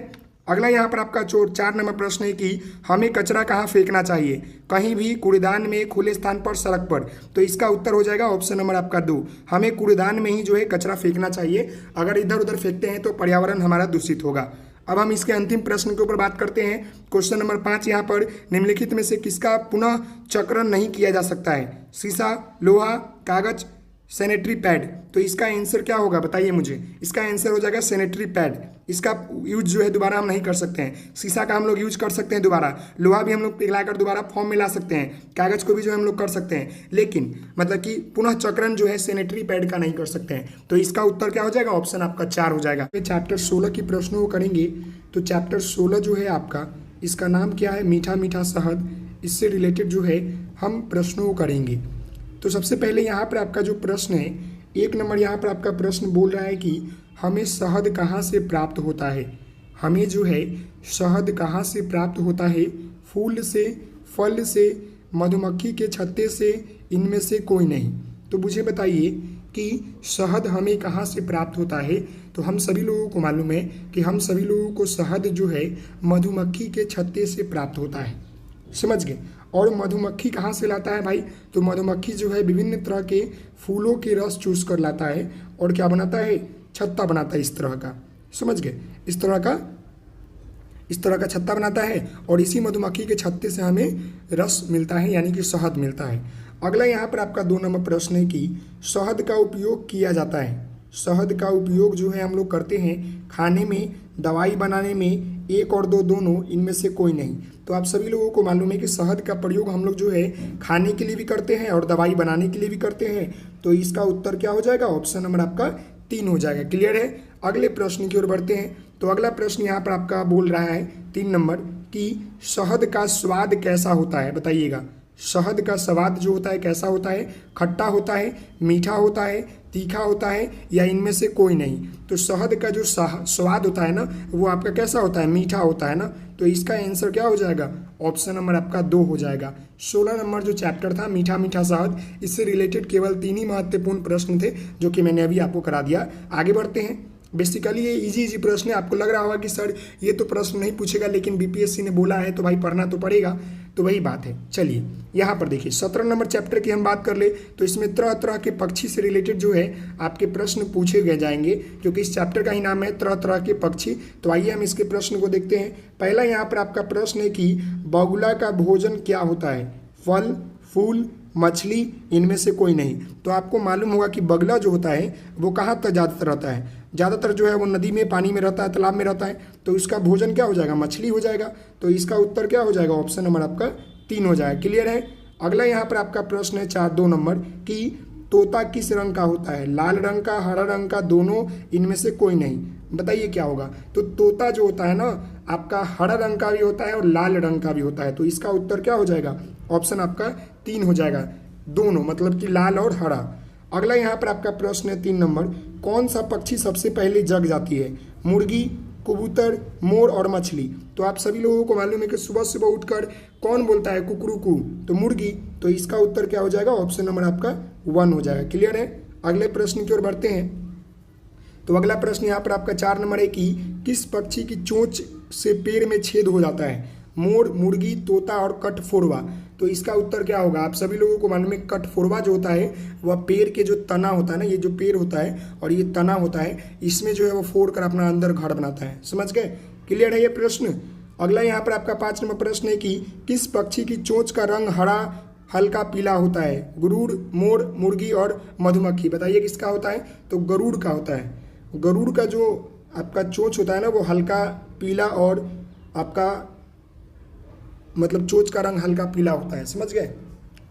Speaker 1: अगला यहाँ पर आपका 4 नंबर प्रश्न है कि हमें कचरा कहाँ फेंकना चाहिए? कहीं भी, कूड़ेदान में, खुले स्थान पर, सड़क पर। तो इसका उत्तर हो जाएगा ऑप्शन नंबर आपका 2, हमें कूड़ेदान में ही जो है कचरा फेंकना चाहिए। अगर इधर उधर फेंकते हैं तो पर्यावरण हमारा दूषित होगा। अब हम इसके अंतिम प्रश्न के ऊपर बात करते हैं। क्वेश्चन नंबर 5 यहाँ पर, निम्नलिखित में से किसका पुनः चक्रण नहीं किया जा सकता है? शीशा, लोहा, कागज, सैनिटरी पैड। तो इसका आंसर क्या होगा बताइए मुझे? इसका आंसर हो जाएगा सैनिटरी पैड। इसका यूज जो है दोबारा हम नहीं कर सकते हैं। शीशा का हम लोग यूज कर सकते हैं दोबारा, लोहा भी हम लोग पिघलाकर दोबारा फॉर्म में ला सकते हैं, कागज को भी जो हम लोग कर सकते हैं, लेकिन मतलब कि पुनः चक्रण जो है सैनिटरी पैड का नहीं कर सकते हैं। तो इसका उत्तर क्या हो जाएगा? ऑप्शन आपका 4 हो जाएगा। चैप्टर 16 की प्रश्नों को करेंगे। तो चैप्टर 16 जो है आपका, इसका नाम क्या है? मीठा मीठा शहद। इससे रिलेटेड जो है हम प्रश्नों को करेंगे। तो सबसे पहले यहाँ पर आपका जो प्रश्न है 1 नंबर, यहाँ पर आपका प्रश्न बोल रहा है कि हमें शहद कहाँ से प्राप्त होता है? हमें जो है शहद कहाँ से प्राप्त होता है? फूल से, फल से, मधुमक्खी के छत्ते से, इनमें से कोई नहीं। तो मुझे बताइए कि शहद हमें कहाँ से प्राप्त होता है? तो हम सभी लोगों को मालूम है कि हम सभी लोगों को शहद जो है मधुमक्खी के छत्ते से प्राप्त होता है। समझ गए? और मधुमक्खी कहाँ से लाता है भाई? तो मधुमक्खी जो है विभिन्न तरह के फूलों के रस चूस कर लाता है और क्या बनाता है? छत्ता बनाता है इस तरह का। समझ गए? इस तरह का छत्ता बनाता है और इसी मधुमक्खी के छत्ते से हमें रस मिलता है, यानी कि शहद मिलता है। अगला यहाँ पर आपका 2 नंबर प्रश्न है कि शहद का उपयोग किया जाता है। शहद का उपयोग जो है हम लोग करते हैं खाने में, दवाई बनाने में, 1 और 2 दोनों, इनमें से कोई नहीं। तो आप सभी लोगों को मालूम है कि शहद का प्रयोग हम लोग जो है खाने के लिए भी करते हैं और दवाई बनाने के लिए भी करते हैं। तो इसका उत्तर क्या हो जाएगा? ऑप्शन नंबर आपका 3 हो जाएगा। क्लियर है? अगले प्रश्न की ओर बढ़ते हैं। तो अगला प्रश्न यहाँ पर आपका बोल रहा है 3 नंबर कि शहद का स्वाद कैसा होता है? बताइएगा। शहद का स्वाद जो होता है कैसा होता है? खट्टा होता है, मीठा होता है, तीखा होता है, या इनमें से कोई नहीं? तो शहद का जो स्वाद होता है ना, वो आपका कैसा होता है? मीठा होता है ना। तो इसका आंसर क्या हो जाएगा? ऑप्शन नंबर आपका 2 हो जाएगा। 16 नंबर जो चैप्टर था मीठा मीठा शहद, इससे रिलेटेड केवल 3 ही महत्वपूर्ण प्रश्न थे जो कि मैंने अभी आपको करा दिया। आगे बढ़ते हैं। बेसिकली ये इजी प्रश्न है। आपको लग रहा होगा कि सर ये तो प्रश्न नहीं पूछेगा, लेकिन बीपीएससी ने बोला है तो भाई पढ़ना तो पड़ेगा। तो वही बात है। चलिए यहाँ पर देखिए 17 नंबर चैप्टर की हम बात कर ले तो इसमें तरह तरह के पक्षी से रिलेटेड जो है आपके प्रश्न पूछे गए जाएंगे, क्योंकि इस चैप्टर का ही नाम है तरह तरह के पक्षी। तो आइए हम इसके प्रश्न को देखते हैं। पहला यहाँ पर आपका प्रश्न है कि बगुला का भोजन क्या होता है? फल, फूल, मछली, इनमें से कोई नहीं। तो आपको मालूम होगा कि बगुला जो होता है वो कहाँ तक ज़्यादातर रहता है? ज़्यादातर जो है वो नदी में, पानी में रहता है, तालाब में रहता है। तो इसका भोजन क्या हो जाएगा? मछली हो जाएगा। तो इसका उत्तर क्या हो जाएगा? ऑप्शन नंबर आपका 3 हो जाएगा। क्लियर है? अगला यहाँ पर आपका प्रश्न है 2 नंबर कि तोता किस रंग का होता है? लाल रंग का, हरा रंग का, दोनों, इनमें से कोई नहीं। बताइए क्या होगा। तो तोता जो होता है ना आपका हरा रंग का भी होता है और लाल रंग का भी होता है, तो इसका उत्तर क्या हो जाएगा, ऑप्शन आपका 3 हो जाएगा, दोनों मतलब कि लाल और हरा। अगला यहाँ पर आपका प्रश्न है 3 नंबर, कौन सा पक्षी सबसे पहले जग जाती है, मुर्गी, कबूतर, मोर और मछली। तो आप सभी लोगों को मालूम है कि सुबह सुबह उठकर कौन बोलता है कुकरू, तो मुर्गी। तो इसका उत्तर क्या हो जाएगा, ऑप्शन नंबर आपका 1 हो जाएगा। क्लियर है। अगले प्रश्न की ओर बढ़ते हैं। तो अगला प्रश्न यहाँ पर आपका 4 नंबर है कि किस पक्षी की चोंच से पैर में छेद हो जाता है, मोर, मुर्गी, तोता और कठफोड़वा। तो इसका उत्तर क्या होगा, आप सभी लोगों को मालूम है कठफोड़वा जो होता है वह पेड़ के जो तना होता है ना, ये जो पेड़ होता है और ये तना होता है, इसमें जो है वो फोड़ कर अपना अंदर घर बनाता है। समझ गए। क्लियर है ये प्रश्न। अगला यहाँ पर आपका 5 नंबर प्रश्न है कि किस पक्षी की चोंच का रंग हरा हल्का पीला होता है, गरुड़, मोर, मुर्गी और मधुमक्खी। बताइए किसका होता है, तो गरुड़ का होता है। गरुड़ का जो आपका चोंच होता है ना वो हल्का पीला और आपका मतलब चोंच का रंग हल्का पीला होता है। समझ गए।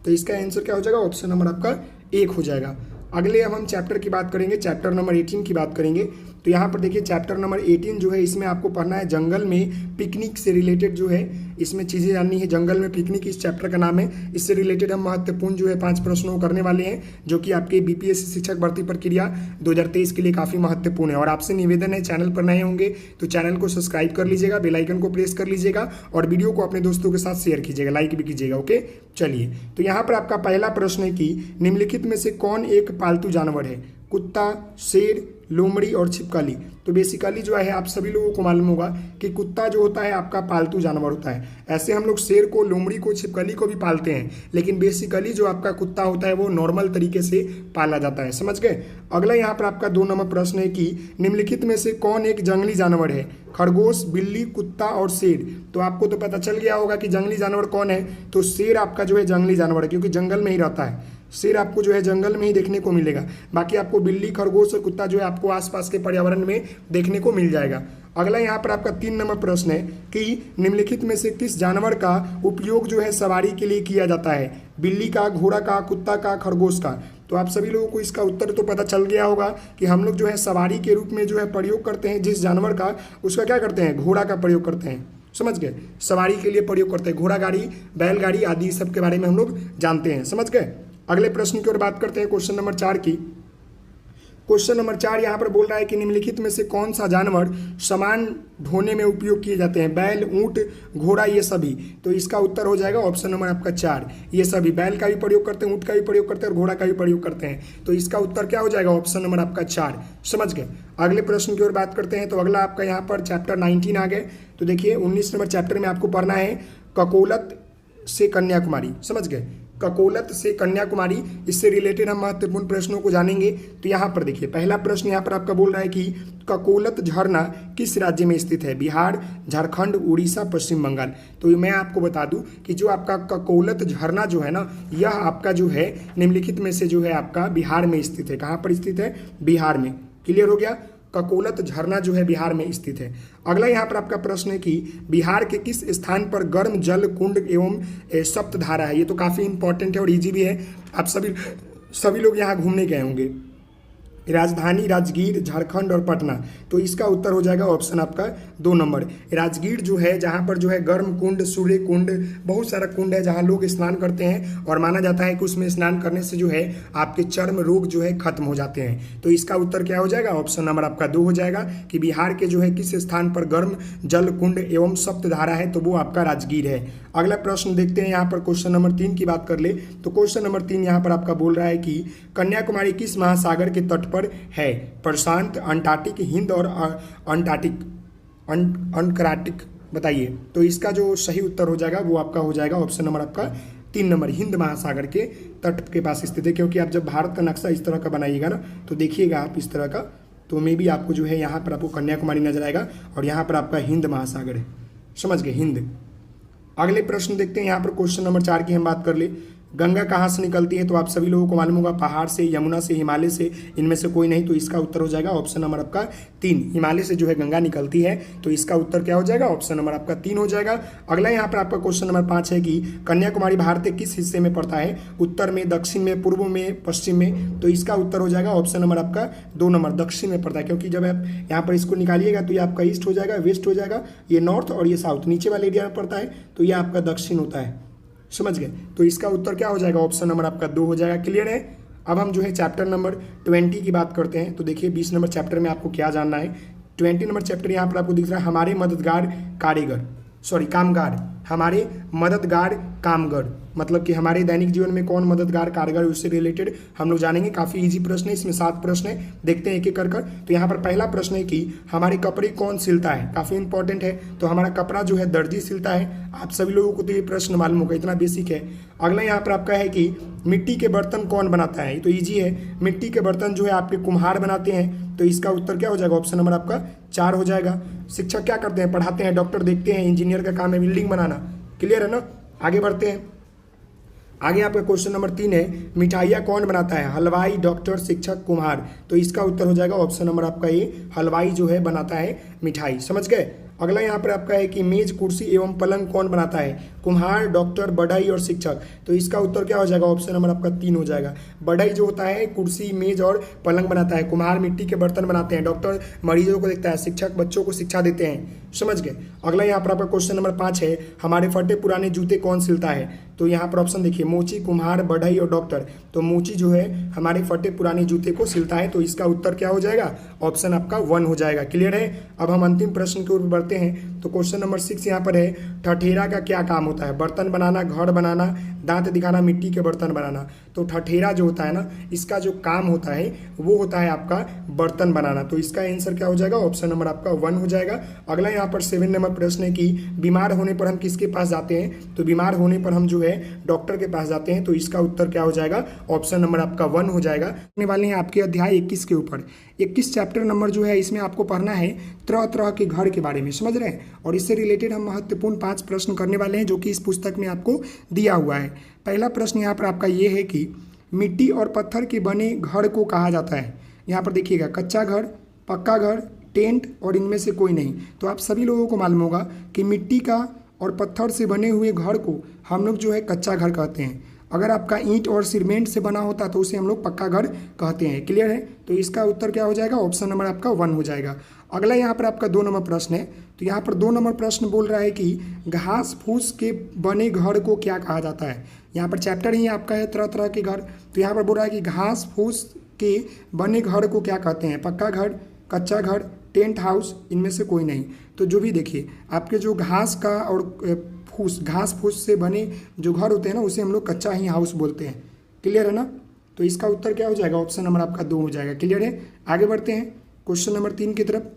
Speaker 1: तो इसका आंसर क्या हो जाएगा, ऑप्शन नंबर आपका 1 हो जाएगा। अगले अब हम चैप्टर की बात करेंगे, चैप्टर नंबर 18 की बात करेंगे। तो यहाँ पर देखिए चैप्टर नंबर 18 जो है इसमें आपको पढ़ना है जंगल में पिकनिक से रिलेटेड जो है इसमें चीज़ें जाननी है। जंगल में पिकनिक इस चैप्टर का नाम है। इससे रिलेटेड हम महत्वपूर्ण जो है 5 प्रश्नों को करने वाले हैं जो कि आपके बीपीएससी शिक्षक भर्ती प्रक्रिया 2023 के लिए काफ़ी महत्वपूर्ण है। और आपसे निवेदन है, चैनल पर नए होंगे तो चैनल को सब्सक्राइब कर लीजिएगा, बेल आइकन को प्रेस कर लीजिएगा और वीडियो को अपने दोस्तों के साथ शेयर कीजिएगा, लाइक भी कीजिएगा। ओके चलिए, तो यहाँ पर आपका पहला प्रश्न है कि निम्नलिखित में से कौन एक पालतू जानवर है, कुत्ता, शेर, लोमड़ी और छिपकली। तो बेसिकली जो है आप सभी लोगों को मालूम होगा कि कुत्ता जो होता है आपका पालतू जानवर होता है। ऐसे हम लोग शेर को, लोमड़ी को, छिपकली को भी पालते हैं, लेकिन बेसिकली जो आपका कुत्ता होता है वो नॉर्मल तरीके से पाला जाता है। समझ गए। अगला यहाँ पर आपका 2 नंबर प्रश्न है कि निम्नलिखित में से कौन एक जंगली जानवर है, खरगोश, बिल्ली, कुत्ता और शेर। तो आपको तो पता चल गया होगा कि जंगली जानवर कौन है, तो शेर आपका जो है जंगली जानवर है क्योंकि जंगल में ही रहता है। शेर आपको जो है जंगल में ही देखने को मिलेगा, बाकी आपको बिल्ली, खरगोश और कुत्ता जो है आपको आसपास के पर्यावरण में देखने को मिल जाएगा। अगला यहाँ पर आपका 3 नंबर प्रश्न है कि निम्नलिखित में से किस जानवर का उपयोग जो है सवारी के लिए किया जाता है, बिल्ली का, घोड़ा का, कुत्ता का, खरगोश का। तो आप सभी लोगों को इसका उत्तर तो पता चल गया होगा कि हम लोग जो है सवारी के रूप में जो है प्रयोग करते हैं जिस जानवर का, उसका क्या करते हैं, घोड़ा का प्रयोग करते हैं। समझ गए। सवारी के लिए प्रयोग करते हैं, घोड़ा गाड़ी, बैलगाड़ी आदि सब के बारे में हम लोग जानते हैं। समझ गए। अगले प्रश्न की ओर बात करते हैं, क्वेश्चन नंबर 4 की। क्वेश्चन नंबर 4 यहाँ पर बोल रहा है कि निम्नलिखित में से कौन सा जानवर सामान ढोने में उपयोग किए जाते हैं, बैल, ऊंट, घोड़ा, ये सभी। तो इसका उत्तर हो जाएगा ऑप्शन नंबर आपका 4, ये सभी। बैल का भी प्रयोग करते हैं, ऊंट का भी प्रयोग करते हैं और घोड़ा का भी प्रयोग करते हैं। तो इसका उत्तर क्या हो जाएगा, ऑप्शन नंबर आपका 4। समझ गए। अगले प्रश्न की ओर बात करते हैं। तो अगला आपका यहाँ पर चैप्टर 19 आ गए। तो देखिए 19 नंबर चैप्टर में आपको पढ़ना है ककोलत से कन्याकुमारी। समझ गए। ककोलत से कन्याकुमारी, इससे रिलेटेड हम महत्वपूर्ण प्रश्नों को जानेंगे। तो यहाँ पर देखिए पहला प्रश्न यहाँ पर आपका बोल रहा है कि ककोलत झरना किस राज्य में स्थित है, बिहार, झारखंड, उड़ीसा, पश्चिम बंगाल। तो मैं आपको बता दूं कि जो आपका ककोलत झरना जो है ना, यह आपका जो है निम्नलिखित में से जो है आपका बिहार में स्थित है। कहाँ पर स्थित है, बिहार में। क्लियर हो गया। ककोलत झरना जो है बिहार में स्थित है। अगला यहाँ पर आपका प्रश्न है कि बिहार के किस स्थान पर गर्म जल कुंड एवं सप्तधारा है। ये तो काफ़ी इंपॉर्टेंट है और इजी भी है। आप सभी लोग यहाँ घूमने गए होंगे। राजधानी राजगीर, झारखंड और पटना। तो इसका उत्तर हो जाएगा ऑप्शन आपका 2 नंबर। राजगीर जो है जहाँ पर जो है गर्म कुंड, सूर्य कुंड, बहुत सारा कुंड है जहाँ लोग स्नान करते हैं और माना जाता है कि उसमें स्नान करने से जो है आपके चर्म रोग जो है खत्म हो जाते हैं। तो इसका उत्तर क्या हो जाएगा, ऑप्शन नंबर आपका 2 हो जाएगा कि बिहार के जो है किस स्थान पर गर्म जल कुंड एवं सप्तधारा है, तो वो आपका राजगीर है। अगला प्रश्न देखते हैं। यहाँ पर क्वेश्चन नंबर 3 की बात कर ले तो क्वेश्चन नंबर 3 यहाँ पर आपका बोल रहा है कि कन्याकुमारी किस महासागर के तट पर है, प्रशांत, अंटार्कटिक, हिंद और अंटार्कटिक। बताइए। तो इसका जो सही उत्तर हो जाएगा वो आपका हो जाएगा ऑप्शन नंबर आपका 3 नंबर, हिंद महासागर के तट के पास स्थित है। क्योंकि आप जब भारत का नक्शा इस तरह का बनाइएगा ना तो देखिएगा आप इस तरह का, तो मे भी आपको जो है यहाँ पर आपको कन्याकुमारी नजर आएगा और यहाँ पर आपका हिंद महासागर है। समझ गए, हिंद। अगले प्रश्न देखते हैं। यहाँ पर क्वेश्चन नंबर 4 की हम बात कर ले गंगा कहाँ से निकलती है? तो आप सभी लोगों को मालूम होगा, पहाड़ से, यमुना से, हिमालय से, इनमें से कोई नहीं। तो इसका उत्तर हो जाएगा ऑप्शन नंबर आपका 3, हिमालय से जो है गंगा निकलती है। तो इसका उत्तर क्या हो जाएगा? ऑप्शन नंबर आपका 3 हो जाएगा। अगला यहाँ पर आपका क्वेश्चन नंबर 5 है कि कन्याकुमारी भारत के किस हिस्से में पड़ता है? उत्तर में, दक्षिण में, पूर्व में, पश्चिम में? तो इसका उत्तर हो जाएगा ऑप्शन नंबर आपका 2 नंबर, दक्षिण में पड़ता है। क्योंकि जब आप यहाँ पर इसको निकालिएगा तो ये आपका ईस्ट हो जाएगा, वेस्ट हो जाएगा, ये नॉर्थ और ये साउथ नीचे वाले एरिया में पड़ता है, तो ये आपका दक्षिण होता है। समझ गए? तो इसका उत्तर क्या हो जाएगा? ऑप्शन नंबर आपका 2 हो जाएगा। क्लियर है? अब हम जो है चैप्टर नंबर 20 की बात करते हैं। तो देखिए 20 नंबर चैप्टर में आपको क्या जानना है। 20 नंबर चैप्टर यहाँ पर आपको दिख रहा है, हमारे मददगार कामगार, हमारे मददगार कामगार, मतलब कि हमारे दैनिक जीवन में कौन मददगार कारगर है, उससे रिलेटेड हम लोग जानेंगे। काफ़ी इजी प्रश्न है, इसमें 7 प्रश्न है, देखते हैं एक एक कर। तो यहाँ पर पहला प्रश्न है कि हमारे कपड़े कौन सिलता है? काफ़ी इंपॉर्टेंट है। तो हमारा कपड़ा जो है दर्जी सिलता है। आप सभी लोगों को तो ये प्रश्न मालूम होगा, इतना बेसिक है। अगला यहाँ पर आपका है कि मिट्टी के बर्तन कौन बनाता है? तो ईजी है, मिट्टी के बर्तन जो है आपके कुम्हार बनाते हैं। तो इसका उत्तर क्या हो जाएगा? ऑप्शन नंबर आपका 4 हो जाएगा। शिक्षक क्या करते हैं? पढ़ाते हैं। डॉक्टर देखते हैं, इंजीनियर का काम है बिल्डिंग बनाना। क्लियर है ना? आगे बढ़ते हैं। आगे आपका क्वेश्चन नंबर 3 है, मिठाइयाँ कौन बनाता है? हलवाई, डॉक्टर, शिक्षक, कुम्हार। तो इसका उत्तर हो जाएगा ऑप्शन नंबर आपका ये, हलवाई जो है बनाता है मिठाई। समझ गए? अगला यहाँ पर आपका है कि मेज, कुर्सी एवं पलंग कौन बनाता है? कुम्हार, डॉक्टर, बढ़ई और शिक्षक। तो इसका उत्तर क्या हो जाएगा? ऑप्शन नंबर आपका 3 हो जाएगा। बढ़ई जो होता है कुर्सी, मेज और पलंग बनाता है, कुम्हार मिट्टी के बर्तन बनाते हैं, डॉक्टर मरीजों को देखता है, शिक्षक बच्चों को शिक्षा देते हैं। समझ गए? अगला यहाँ पर आपका क्वेश्चन नंबर 5 है, हमारे फटे पुराने जूते कौन सिलता है? तो यहाँ पर ऑप्शन देखिए, मोची, कुम्हार, बढ़ई और डॉक्टर। तो मोची जो है हमारे फटे पुराने जूते को सिलता है। तो इसका उत्तर क्या हो जाएगा? ऑप्शन आपका 1 हो जाएगा। क्लियर है? अब हम अंतिम प्रश्न की ओर बढ़ते हैं। तो क्वेश्चन नंबर 6 यहाँ पर है, ठठेरा का क्या काम होता है? बर्तन बनाना, घर बनाना, दांत दिखाना, मिट्टी के बर्तन बनाना। तो ठठेरा जो होता है ना, इसका जो काम होता है वो होता है आपका बर्तन बनाना। तो इसका आंसर क्या हो जाएगा? ऑप्शन नंबर आपका 1 हो जाएगा। अगला यहाँ पर 7 नंबर प्रश्न है कि बीमार होने पर हम किसके पास जाते हैं? तो बीमार होने पर हम जो है डॉक्टर के पास जाते हैं। तो इसका उत्तर क्या हो जाएगा? ऑप्शन नंबर आपका 1 हो जाएगा। आने वाले हैं आपके अध्याय 21 के ऊपर। 21 चैप्टर नंबर जो है इसमें आपको पढ़ना है तरह तरह के घर के बारे में। समझ रहे हैं? और इससे रिलेटेड हम महत्वपूर्ण 5 प्रश्न करने वाले हैं जो कि इस पुस्तक में आपको दिया हुआ है। पहला प्रश्न यहाँ पर आपका ये है कि मिट्टी और पत्थर के बने घर को कहा जाता है? यहाँ पर देखिएगा, कच्चा घर, पक्का घर, टेंट और इनमें से कोई नहीं। तो आप सभी लोगों को मालूम होगा कि मिट्टी का और पत्थर से बने हुए घर को हम लोग जो है कच्चा घर कहते हैं। अगर आपका ईंट और सीमेंट से बना होता तो उसे हम लोग पक्का घर कहते हैं। क्लियर है? तो इसका उत्तर क्या हो जाएगा? ऑप्शन नंबर आपका 1 हो जाएगा। अगला यहाँ पर आपका 2 नंबर प्रश्न है। तो यहाँ पर 2 नंबर प्रश्न बोल रहा है कि घास फूस के बने घर को क्या कहा जाता है? यहाँ पर चैप्टर ही आपका है तरह तरह के घर। तो यहाँ पर बोल रहा है कि घास फूस के बने घर को क्या कहते हैं? पक्का घर, कच्चा घर, टेंट हाउस, इनमें से कोई नहीं। तो जो भी देखिए, आपके जो घास का और घास फूस से बने जो घर होते हैं ना, उसे हम लोग कच्चा ही हाउस बोलते हैं। क्लियर है ना? तो इसका उत्तर क्या हो जाएगा? ऑप्शन नंबर आपका 2 हो जाएगा। क्लियर है? आगे बढ़ते हैं क्वेश्चन नंबर 3 की तरफ।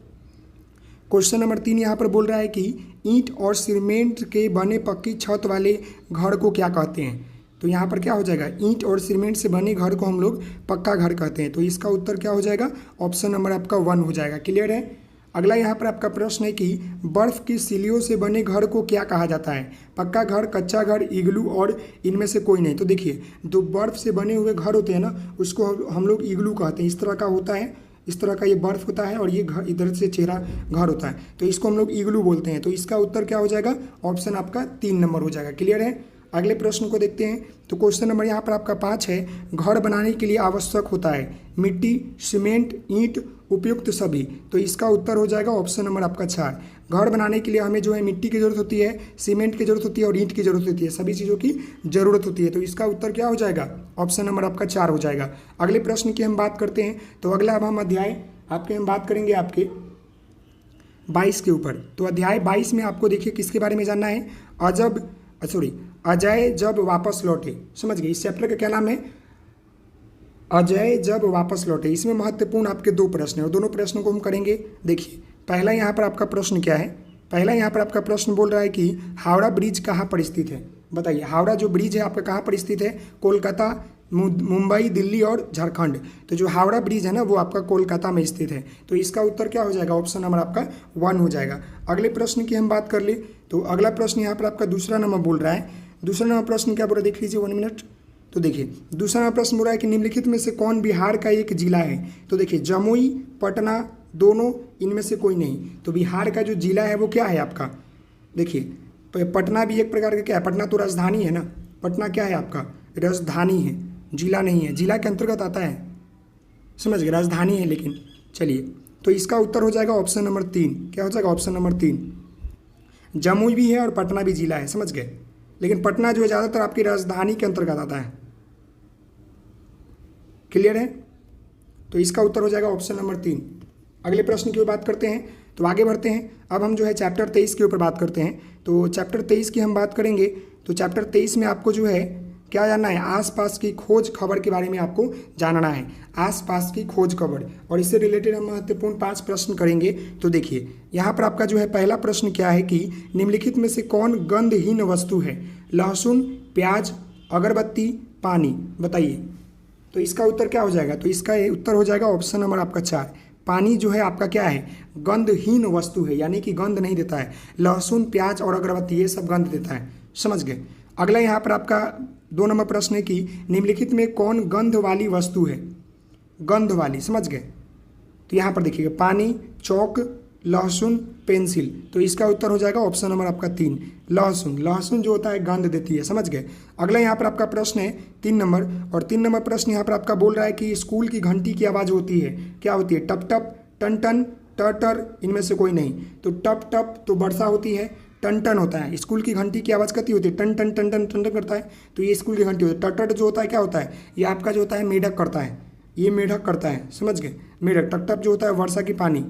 Speaker 1: क्वेश्चन नंबर 3 यहाँ पर बोल रहा है कि ईंट और सीमेंट के बने पक्की छत वाले घर को क्या कहते हैं? तो यहाँ पर क्या हो जाएगा? ईंट और सीमेंट से बने घर को हम लोग पक्का घर कहते हैं। तो इसका उत्तर क्या हो जाएगा? ऑप्शन नंबर आपका 1 हो जाएगा। क्लियर है? अगला यहाँ पर आपका प्रश्न है कि बर्फ़ की सिलियों से बने घर को क्या कहा जाता है? पक्का घर, कच्चा घर, इग्लू और इनमें से कोई नहीं। तो देखिए, जो बर्फ़ से बने हुए घर होते हैं ना, उसको हम लोग इग्लू कहते हैं। इस तरह का होता है, इस तरह का ये बर्फ़ होता है और ये घर इधर से चेहरा घर होता है। तो इसको हम लोग इग्लू बोलते हैं। तो इसका उत्तर क्या हो जाएगा? ऑप्शन आपका 3 नंबर हो जाएगा। क्लियर है? अगले प्रश्न को देखते हैं। तो क्वेश्चन नंबर यहाँ पर आपका 5 है, घर बनाने के लिए आवश्यक होता है मिट्टी, सीमेंट, ईंट, उपयुक्त सभी। तो इसका उत्तर हो जाएगा ऑप्शन नंबर आपका 4। घर बनाने के लिए हमें जो है मिट्टी की ज़रूरत होती है, सीमेंट की ज़रूरत होती है और ईंट की ज़रूरत होती है, सभी चीज़ों की ज़रूरत होती है। तो इसका उत्तर क्या हो जाएगा? ऑप्शन नंबर आपका 4 हो जाएगा। अगले प्रश्न की हम बात करते हैं। तो अगला अब हम अध्याय हम बात करेंगे आपके 22 के ऊपर। तो अध्याय 22 में आपको देखिए किसके बारे में जानना है? अजय जब वापस लौटे। समझ गए? इस चैप्टर का क्या नाम है? अजय जब वापस लौटे। इसमें महत्वपूर्ण आपके 2 प्रश्न हैं और दोनों प्रश्नों को हम करेंगे। देखिए, पहला यहाँ पर आपका प्रश्न क्या है? पहला यहाँ पर आपका प्रश्न बोल रहा है कि हावड़ा ब्रिज कहाँ पर स्थित है? बताइए, हावड़ा जो ब्रिज है आपका कहाँ पर स्थित है? कोलकाता, मुंबई, दिल्ली और झारखंड। तो जो हावड़ा ब्रिज है ना, वो आपका कोलकाता में स्थित है। तो इसका उत्तर क्या हो जाएगा? ऑप्शन नंबर आपका 1 हो जाएगा। अगले प्रश्न की हम बात कर ले। तो अगला प्रश्न यहाँ पर आपका दूसरा नंबर बोल रहा है। दूसरा नंबर प्रश्न क्या बोल रहा है? देख लीजिए, 1 मिनट। तो देखिए दूसरा प्रश्न बोल रहा है कि निम्नलिखित में से कौन बिहार का एक जिला है। तो देखिए जमुई, पटना, दोनों इनमें से कोई नहीं। तो बिहार का जो जिला है वो क्या है आपका, देखिए पटना भी एक प्रकार का क्या है, पटना तो राजधानी है ना, पटना क्या है आपका, राजधानी है, जिला नहीं है, जिला के अंतर्गत आता है, समझ गए, राजधानी है। लेकिन चलिए, तो इसका उत्तर हो जाएगा ऑप्शन नंबर 3। क्या हो जाएगा, ऑप्शन नंबर 3। जमुई भी है और पटना भी जिला है, समझ गए, लेकिन पटना जो है ज़्यादातर आपकी राजधानी के अंतर्गत आता है। क्लियर है, तो इसका उत्तर हो जाएगा ऑप्शन नंबर 3। अगले प्रश्न की ओर बात करते हैं, तो आगे बढ़ते हैं। अब हम जो है चैप्टर 23 के ऊपर बात करते हैं। तो चैप्टर 23 की हम बात करेंगे, तो चैप्टर 23 में आपको जो है क्या जानना है, आसपास की खोज खबर के बारे में आपको जानना है, आसपास की खोज खबर, और इससे रिलेटेड हम महत्वपूर्ण 5 प्रश्न करेंगे। तो देखिए यहाँ पर आपका जो है पहला प्रश्न क्या है कि निम्नलिखित में से कौन गंधहीन वस्तु है, लहसुन, प्याज, अगरबत्ती, पानी, बताइए। तो इसका उत्तर क्या हो जाएगा, तो इसका उत्तर हो जाएगा ऑप्शन नंबर आपका 4। पानी जो है आपका क्या है, गंधहीन वस्तु है, यानी कि गंध नहीं देता है। लहसुन, प्याज और अगरबत्ती ये सब गंध देता है, समझ गए। अगला यहाँ पर आपका 2 नंबर प्रश्न है कि निम्नलिखित में कौन गंध वाली वस्तु है, गंध वाली, समझ गए। तो यहाँ पर देखिएगा पानी, चौक, लहसुन, पेंसिल। तो इसका उत्तर हो जाएगा ऑप्शन नंबर आपका 3, लहसुन। लहसुन जो होता है गंध देती है, समझ गए। अगला यहाँ पर आपका प्रश्न है 3 नंबर, और 3 नंबर प्रश्न यहाँ पर आपका बोल रहा है कि स्कूल की घंटी की आवाज़ होती है, क्या होती है, टप टप, टन टन, टर टर, इनमें से कोई नहीं। तो टप टप तो वर्षा होती है, टन टन होता है, स्कूल की घंटी की आवाज़ कैसी होती है, टन टन टन टन टन टन करता है, तो ये स्कूल की घंटी होती है। टट जो होता है क्या होता है, ये आपका जो होता है मेढक करता है, ये मेढक करता है, समझ गए, मेढक। टप टप जो होता है वर्षा की पानी,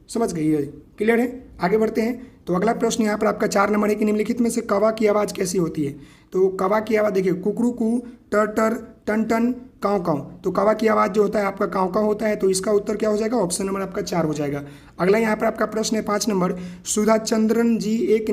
Speaker 1: समझ गए, ये क्लियर है। आगे बढ़ते हैं, तो अगला प्रश्न यहाँ पर आपका 4 नंबर है कि निम्नलिखित में से कौवा की आवाज़ कैसी होती है। तो कौवा की आवाज़ देखिए, कुकरू कू, टर टर, टन टन, काँव काँव। तो कौवा की आवाज़ जो होता है आपका काँव काँव होता है, तो इसका उत्तर क्या हो जाएगा, ऑप्शन नंबर आपका 4 हो जाएगा। अगला यहाँ पर आपका प्रश्न है 5 नंबर, सुधा चंद्रन जी एक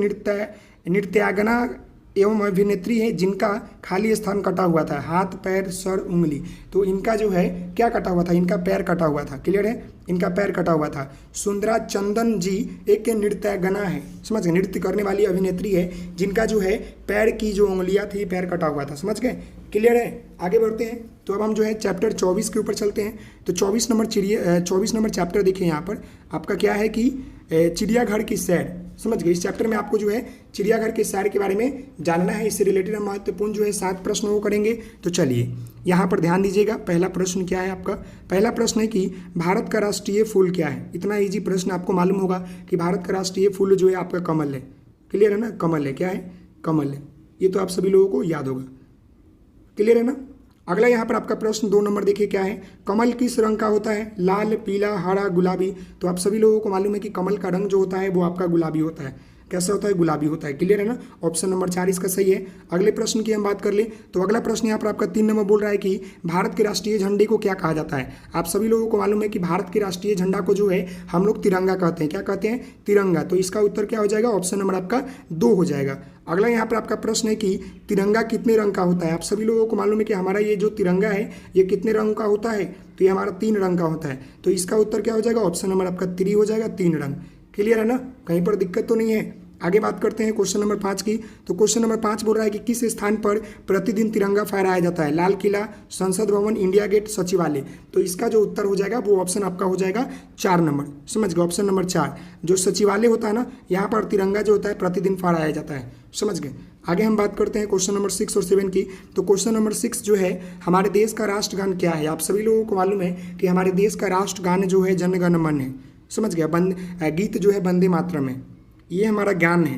Speaker 1: नृत्यांगना एवं अभिनेत्री है जिनका खाली स्थान कटा हुआ था, हाथ, पैर, सर, उंगली। तो इनका जो है क्या कटा हुआ था, इनका पैर कटा हुआ था, क्लियर है, इनका पैर कटा हुआ था। सुंदरा चंदन जी एक नृत्यांगना है, समझ गए, नृत्य करने वाली अभिनेत्री है जिनका जो है पैर की जो उंगलियां थी, पैर कटा हुआ था, समझ गए, क्लियर है। आगे बढ़ते हैं, तो अब हम जो है चैप्टर 24 के ऊपर चलते हैं। तो 24 नंबर चैप्टर देखिए, यहाँ पर आपका क्या है कि चिड़ियाघर की सैर, समझ गए। इस चैप्टर में आपको जो है चिड़ियाघर के सैर के बारे में जानना है, इससे रिलेटेड हम महत्वपूर्ण जो है 7 प्रश्न वो करेंगे। तो चलिए यहाँ पर ध्यान दीजिएगा, पहला प्रश्न क्या है आपका, पहला प्रश्न है कि भारत का राष्ट्रीय फूल क्या है। इतना इजी प्रश्न आपको मालूम होगा कि भारत का राष्ट्रीय फूल जो है आपका कमल है, क्लियर है ना, कमल है, क्या है, कमल है, ये तो आप सभी लोगों को याद होगा, क्लियर है ना। अगला यहाँ पर आपका प्रश्न 2 नंबर देखिए क्या है, कमल किस रंग का होता है, लाल, पीला, हरा, गुलाबी। तो आप सभी लोगों को मालूम है कि कमल का रंग जो होता है वो आपका गुलाबी होता है, कैसा होता है, गुलाबी होता है, क्लियर है ना। ऑप्शन नंबर 4 इसका सही है। अगले प्रश्न की हम बात कर ले, तो अगला प्रश्न यहाँ पर आपका 3 नंबर बोल रहा है कि भारत के राष्ट्रीय झंडे को क्या कहा जाता है। आप सभी लोगों को मालूम है कि भारत के राष्ट्रीय झंडा को जो है हम लोग तिरंगा कहते हैं, क्या कहते हैं, तिरंगा। तो इसका उत्तर क्या हो जाएगा, ऑप्शन नंबर आपका 2 हो जाएगा। अगला यहाँ पर आपका प्रश्न है कि तिरंगा कितने रंग का होता है। आप सभी लोगों को मालूम है कि हमारा ये जो तिरंगा है ये कितने रंग का होता है, तो ये हमारा 3 रंग का होता है। तो इसका उत्तर क्या हो जाएगा, ऑप्शन नंबर आपका 3 हो जाएगा, 3 रंग, क्लियर है ना, कहीं पर दिक्कत तो नहीं है। आगे बात करते हैं क्वेश्चन नंबर 5 की। तो क्वेश्चन नंबर 5 बोल रहा है कि किस स्थान पर प्रतिदिन तिरंगा फहराया जाता है, लाल किला, संसद भवन, इंडिया गेट, सचिवालय। तो इसका जो उत्तर हो जाएगा वो ऑप्शन आपका हो जाएगा 4 नंबर, समझ गए, ऑप्शन नंबर 4, जो सचिवालय होता है ना, यहाँ पर तिरंगा जो होता है प्रतिदिन फहराया जाता है, समझ गए। आगे हम बात करते हैं क्वेश्चन नंबर 6 और 7 की। तो क्वेश्चन नंबर 6 जो है, हमारे देश का राष्ट्रगान क्या है। आप सभी लोगों को मालूम है कि हमारे देश का राष्ट्रगान जो है जन गण मन है, समझ गया, गीत जो है वंदे मातरम है, ये हमारा ज्ञान है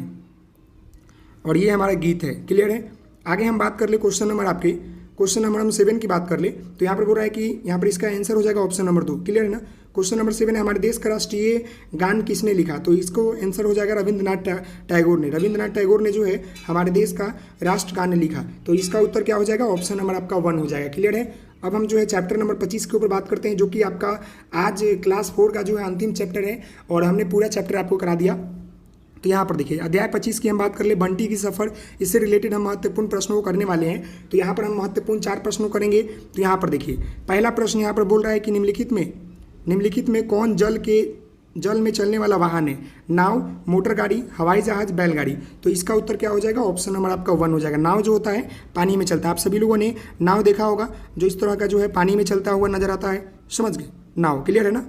Speaker 1: और ये हमारा गीत है, क्लियर है। आगे हम बात कर ले क्वेश्चन नंबर आपके, क्वेश्चन नंबर हम 7 की बात कर ले, तो यहाँ पर बोल रहा है कि यहाँ पर इसका आंसर हो जाएगा ऑप्शन नंबर 2, क्लियर है ना। क्वेश्चन नंबर 7 है, हमारे देश का राष्ट्रीय गान किसने लिखा। तो इसको आंसर हो जाएगा रविंद्रनाथ टैगोर ने। रविंद्रनाथ टैगोर ने जो है हमारे देश का राष्ट्रगान लिखा। तो इसका उत्तर क्या हो जाएगा, ऑप्शन नंबर आपका 1 हो जाएगा, क्लियर है। अब हम जो है चैप्टर नंबर 25 के ऊपर बात करते हैं, जो कि आपका आज क्लास 4 का जो है अंतिम चैप्टर है और हमने पूरा चैप्टर आपको करा दिया। तो यहाँ पर देखिए अध्याय 25 की हम बात कर ले, बंटी की सफ़र, इससे रिलेटेड हम महत्वपूर्ण प्रश्नों को करने वाले हैं। तो यहाँ पर हम महत्वपूर्ण 4 प्रश्नों करेंगे। तो यहाँ पर देखिए पहला प्रश्न यहाँ पर बोल रहा है कि निम्नलिखित में कौन जल में चलने वाला वाहन है? नाव, मोटर गाड़ी, हवाई जहाज, बैलगाड़ी। तो इसका उत्तर क्या हो जाएगा? ऑप्शन नंबर आपका 1 हो जाएगा। नाव जो होता है पानी में चलता है। आप सभी लोगों ने नाव देखा होगा, जो इस तरह का जो है पानी में चलता हुआ नजर आता है। समझ गए? नाव क्लियर है ना?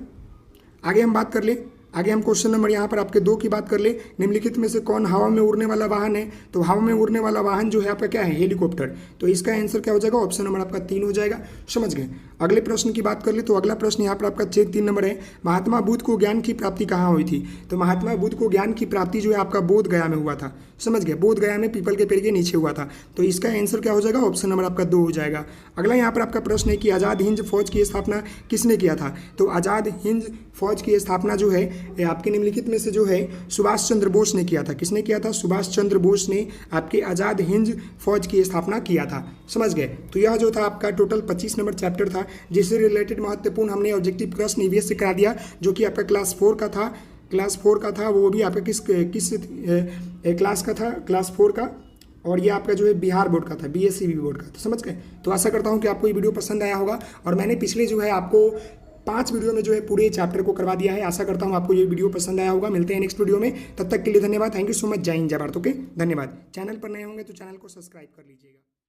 Speaker 1: आगे हम बात कर ले। आगे हम क्वेश्चन नंबर यहाँ पर आपके 2 की बात कर ले। निम्नलिखित में से कौन हवा में उड़ने वाला वाहन है? तो हवा में उड़ने वाला वाहन जो है आपका क्या है? हेलीकॉप्टर। तो इसका आंसर क्या हो जाएगा? ऑप्शन नंबर आपका 3 हो जाएगा। समझ गए? अगले प्रश्न की बात कर ले। तो अगला प्रश्न यहाँ पर आपका चेक 3 नंबर है। महात्मा बुद्ध को ज्ञान की प्राप्ति कहाँ हुई थी? तो महात्मा बुद्ध को ज्ञान की प्राप्ति जो है आपका बोध गया में हुआ था। समझ गए? बोध गया में पीपल के पेड़ के नीचे हुआ था। तो इसका आंसर क्या हो जाएगा? ऑप्शन नंबर आपका 2 हो जाएगा। अगला यहाँ पर आपका प्रश्न है कि आज़ाद हिंद फौज की स्थापना किसने किया था? तो आज़ाद हिंद फौज की स्थापना जो है आपके निम्नलिखित में से जो है सुभाष चंद्र बोस ने किया था। किसने किया था? सुभाष चंद्र बोस ने आपके आज़ाद हिंद फौज की स्थापना किया था। समझ गए? तो यह जो था आपका टोटल 25 नंबर चैप्टर था, जिससे रिलेटेड महत्वपूर्ण हमने ऑब्जेक्टिव प्रश्न ईवीएस से करा दिया, जो कि आपका क्लास 4 का था। क्लास 4 का था, वो भी आपका किस क्लास का था? क्लास 4 का। और ये आपका जो है बिहार बोर्ड का था, बीएससीबी बोर्ड का। तो समझ गए? तो आशा करता हूँ कि आपको ये वीडियो पसंद आया होगा। और मैंने पिछले जो है आपको 5 वीडियो में जो है पूरे चैप्टर को करवा दिया है। आशा करता हूँ आपको ये वीडियो पसंद आया होगा। मिलते हैं नेक्स्ट वीडियो में, तब तक के लिए धन्यवाद। Thank you so much. जय हिंद, जय भारत। ओके, धन्यवाद। चैनल पर नए होंगे तो चैनल को सब्सक्राइब कर लीजिएगा।